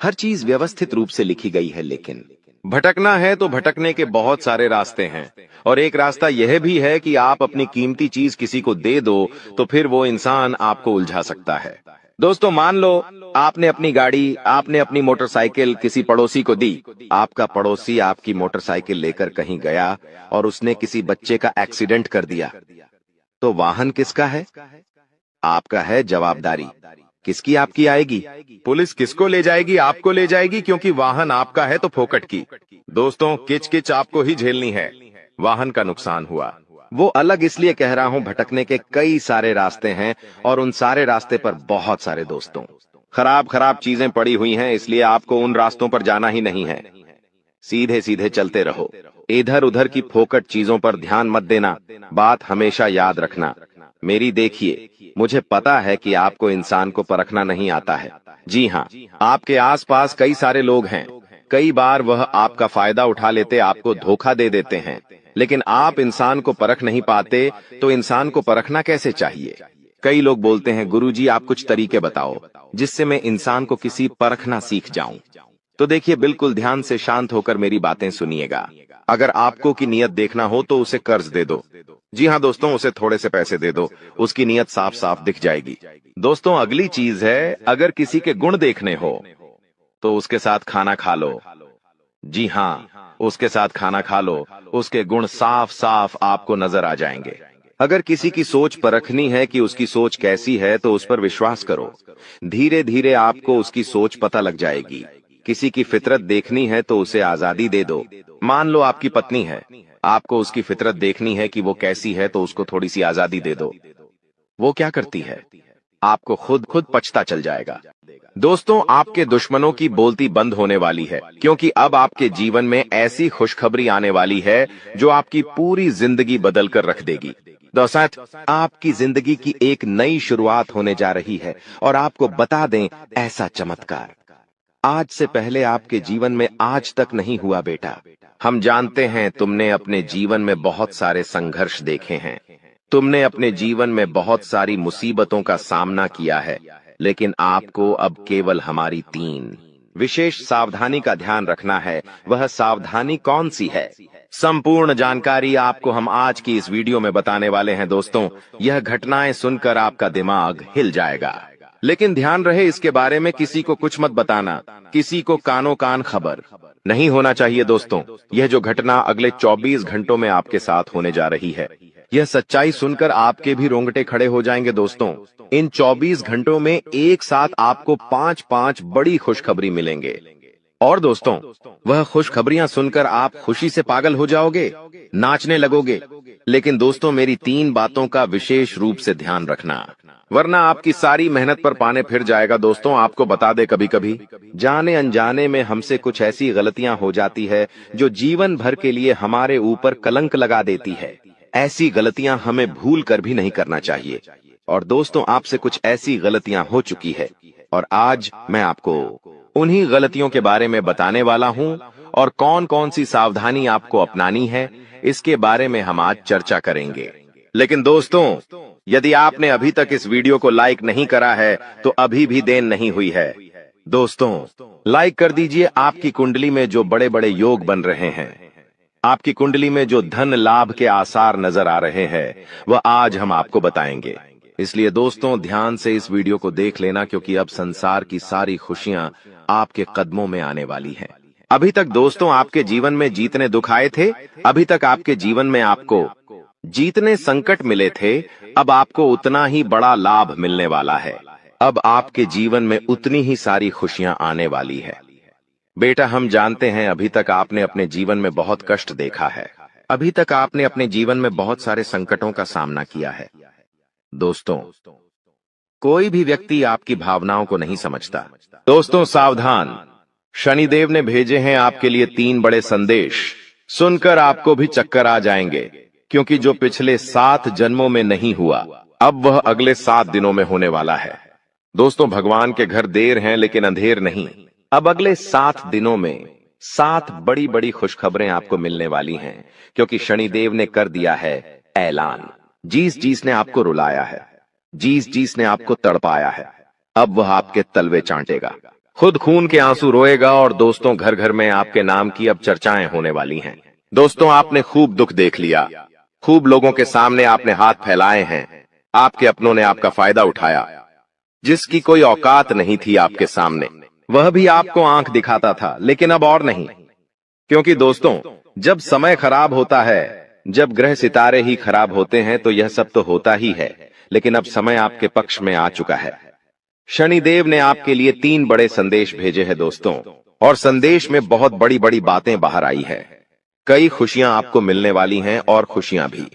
हर चीज व्यवस्थित रूप से लिखी गई है, लेकिन भटकना है तो भटकने के बहुत सारे रास्ते हैं, और एक रास्ता यह भी है कि आप अपनी कीमती चीज किसी को दे दो तो फिर वो इंसान आपको उलझा सकता है। दोस्तों, मान लो आपने अपनी गाड़ी, आपने अपनी मोटरसाइकिल किसी पड़ोसी को दी। आपका पड़ोसी आपकी मोटरसाइकिल लेकर कहीं गया और उसने किसी बच्चे का एक्सीडेंट कर दिया, तो वाहन किसका है? आपका है। जवाबदारी किसकी आपकी आएगी? पुलिस किसको ले जाएगी? आपको ले जाएगी, क्योंकि वाहन आपका है तो फोकट की। दोस्तों, किच किच आपको ही झेलनी है। वाहन का नुकसान हुआ, वो अलग इसलिए कह रहा हूं, भटकने के कई सारे रास्ते हैं और उन सारे रास्ते पर बहुत सारे दोस्तों खराब खराब चीजें पड़ी हुई हैं, इसलिए आपको उन रास्तों पर जाना ही नहीं है। सीधे सीधे चलते रहो, इधर उधर की फोकट चीजों पर ध्यान मत देना। बात हमेशा याद रखना मेरी। देखिए, मुझे पता है कि आपको इंसान को परखना नहीं आता है। जी हाँ, आपके आसपास कई सारे लोग हैं, कई बार वह आपका फायदा उठा लेते, आपको धोखा दे देते हैं। लेकिन आप इंसान को परख नहीं पाते, तो इंसान को परखना कैसे चाहिए? कई लोग बोलते हैं, गुरुजी आप कुछ तरीके बताओ जिससे मैं इंसान को किसी परखना सीख जाऊं। तो देखिए, बिल्कुल ध्यान से शांत होकर मेरी बातें सुनिएगा। अगर आपको की नियत देखना हो तो उसे कर्ज दे दो। जी हाँ दोस्तों, उसे थोड़े से पैसे दे दो, उसकी नियत साफ साफ दिख जाएगी। दोस्तों, अगली चीज है, अगर किसी के गुण देखने हो तो उसके साथ खाना खा लो। जी हाँ, उसके साथ खाना खा लो, उसके गुण साफ साफ आपको नजर आ जाएंगे। अगर किसी की सोच परखनी है कि उसकी सोच कैसी है, तो उस पर विश्वास करो। धीरे धीरे आपको उसकी सोच पता लग जाएगी। किसी की फितरत देखनी है तो उसे आजादी दे दो। मान लो आपकी पत्नी है, आपको उसकी फितरत देखनी है कि वो कैसी है, तो उसको थोड़ी सी आजादी दे दो। वो क्या करती है, आपको खुद खुद पछता चल जाएगा। दोस्तों, आपके दुश्मनों की बोलती बंद होने वाली है, क्योंकि अब आपके जीवन में ऐसी खुशखबरी आने वाली है जो आपकी पूरी जिंदगी बदल कर रख देगी। दोस्तों, आपकी जिंदगी की एक नई शुरुआत होने जा रही है, और आपको बता दें, ऐसा चमत्कार आज से पहले आपके जीवन में आज तक नहीं हुआ बेटा। हम जानते हैं तुमने अपने जीवन में बहुत सारे संघर्ष देखे हैं, तुमने अपने जीवन में बहुत सारी मुसीबतों का सामना किया है, लेकिन आपको अब केवल हमारी 3 विशेष सावधानी का ध्यान रखना है। वह सावधानी कौन सी है? संपूर्ण जानकारी आपको हम आज की इस वीडियो में बताने वाले हैं। दोस्तों, यह घटनाएं सुनकर आपका दिमाग हिल जाएगा, लेकिन ध्यान रहे, इसके बारे में किसी को कुछ मत बताना, किसी को कानो कान खबर नहीं होना चाहिए। दोस्तों, यह जो घटना अगले 24 घंटों में आपके साथ होने जा रही है, यह सच्चाई सुनकर आपके भी रोंगटे खड़े हो जाएंगे। दोस्तों, इन 24 घंटों में एक साथ आपको 5-5 बड़ी खुशखबरी मिलेंगे, और दोस्तों, वह खुशखबरियां सुनकर आप खुशी से पागल हो जाओगे, नाचने लगोगे। लेकिन दोस्तों, मेरी 3 बातों का विशेष रूप से ध्यान रखना, वरना आपकी सारी मेहनत पर पानी फिर जाएगा। दोस्तों, आपको बता दे, कभी कभी जाने अनजाने में हमसे कुछ ऐसी गलतियां हो जाती है जो जीवन भर के लिए हमारे ऊपर कलंक लगा देती है। ऐसी गलतियां हमें भूल कर भी नहीं करना चाहिए। और दोस्तों, आपसे कुछ ऐसी गलतियां हो चुकी है, और आज मैं आपको उन्हीं गलतियों के बारे में बताने वाला हूं, और कौन कौन सी सावधानी आपको अपनानी है, इसके बारे में हम आज चर्चा करेंगे। लेकिन दोस्तों, यदि आपने अभी तक इस वीडियो को लाइक नहीं करा है, तो अभी भी देर नहीं हुई है। दोस्तों, लाइक कर दीजिए। आपकी कुंडली में जो बड़े बड़े योग बन रहे हैं, आपकी कुंडली में जो धन लाभ के आसार नजर आ रहे हैं, वह आज हम आपको बताएंगे। इसलिए दोस्तों, ध्यान से इस वीडियो को देख लेना, क्योंकि अब संसार की सारी खुशियां आपके कदमों में आने वाली हैं। अभी तक दोस्तों आपके जीवन में जितने दुख आए थे, अभी तक आपके जीवन में आपको जितने संकट मिले थे, अब आपको उतना ही बड़ा लाभ मिलने वाला है। अब आपके जीवन में उतनी ही सारी खुशियां आने वाली है। बेटा, हम जानते हैं अभी तक आपने अपने जीवन में बहुत कष्ट देखा है, अभी तक आपने अपने जीवन में बहुत सारे संकटों का सामना किया है। दोस्तों, कोई भी व्यक्ति आपकी भावनाओं को नहीं समझता। दोस्तों, सावधान, शनिदेव ने भेजे हैं आपके लिए 3 बड़े संदेश। सुनकर आपको भी चक्कर आ जाएंगे, क्योंकि जो पिछले 7 जन्मों में नहीं हुआ, अब वह अगले 7 दिनों में होने वाला है। दोस्तों, भगवान के घर देर हैं, लेकिन अंधेर नहीं। अब अगले 7 दिनों में 7 बड़ी बड़ी खुशखबरें आपको मिलने वाली हैं, क्योंकि शनिदेव ने कर दिया है ऐलान। जिस ने आपको रुलाया है, जिस ने आपको तड़पाया है, अब वह आपके तलवे चाटेगा, खुद खून के आंसू रोएगा। और दोस्तों, घर घर में आपके नाम की अब चर्चाएं होने वाली हैं। दोस्तों, आपने खूब दुख देख लिया, खूब लोगों के सामने आपने हाथ फैलाए हैं, आपके अपनों ने आपका फायदा उठाया। जिसकी कोई औकात नहीं थी आपके सामने, वह भी आपको आंख दिखाता था, लेकिन अब और नहीं। क्योंकि दोस्तों, जब समय खराब होता है, जब ग्रह सितारे ही खराब होते हैं, तो यह सब तो होता ही है, लेकिन अब समय आपके पक्ष में आ चुका है। शनिदेव ने आपके लिए 3 बड़े संदेश भेजे हैं दोस्तों, और संदेश में बहुत बड़ी बड़ी बातें बाहर आई है। कई खुशियां आपको मिलने वाली हैं, और खुशियां भी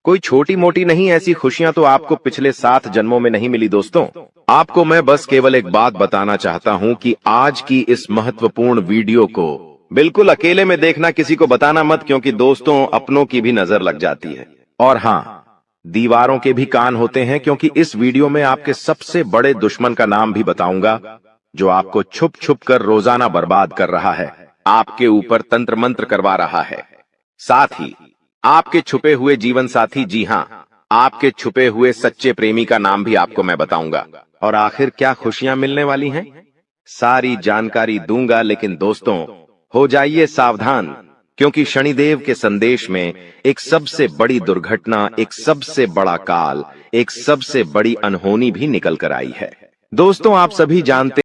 कोई छोटी मोटी नहीं। ऐसी खुशियां तो आपको पिछले 7 जन्मों में नहीं मिली। दोस्तों, आपको मैं बस केवल एक बात बताना चाहता हूं कि आज की इस महत्वपूर्ण वीडियो को बिल्कुल अकेले में देखना, किसी को बताना मत, क्योंकि दोस्तों, अपनों की भी नजर लग जाती है। और हाँ, दीवारों के भी कान होते हैं, क्योंकि इस वीडियो में आपके सबसे बड़े दुश्मन का नाम भी बताऊंगा, जो आपको छुप छुप कर रोजाना बर्बाद कर रहा है, आपके ऊपर तंत्र मंत्र करवा रहा है। साथ ही आपके छुपे हुए जीवन साथी, जी हां, आपके छुपे हुए सच्चे प्रेमी का नाम भी आपको मैं बताऊंगा। और आखिर क्या खुशियां मिलने वाली हैं, सारी जानकारी दूंगा। लेकिन दोस्तों, हो जाइए सावधान, क्योंकि शनिदेव के संदेश में एक सबसे बड़ी दुर्घटना, एक सबसे बड़ा काल, एक सबसे बड़ी अनहोनी भी निकल कर आई है। दोस्तों, आप सभी जानते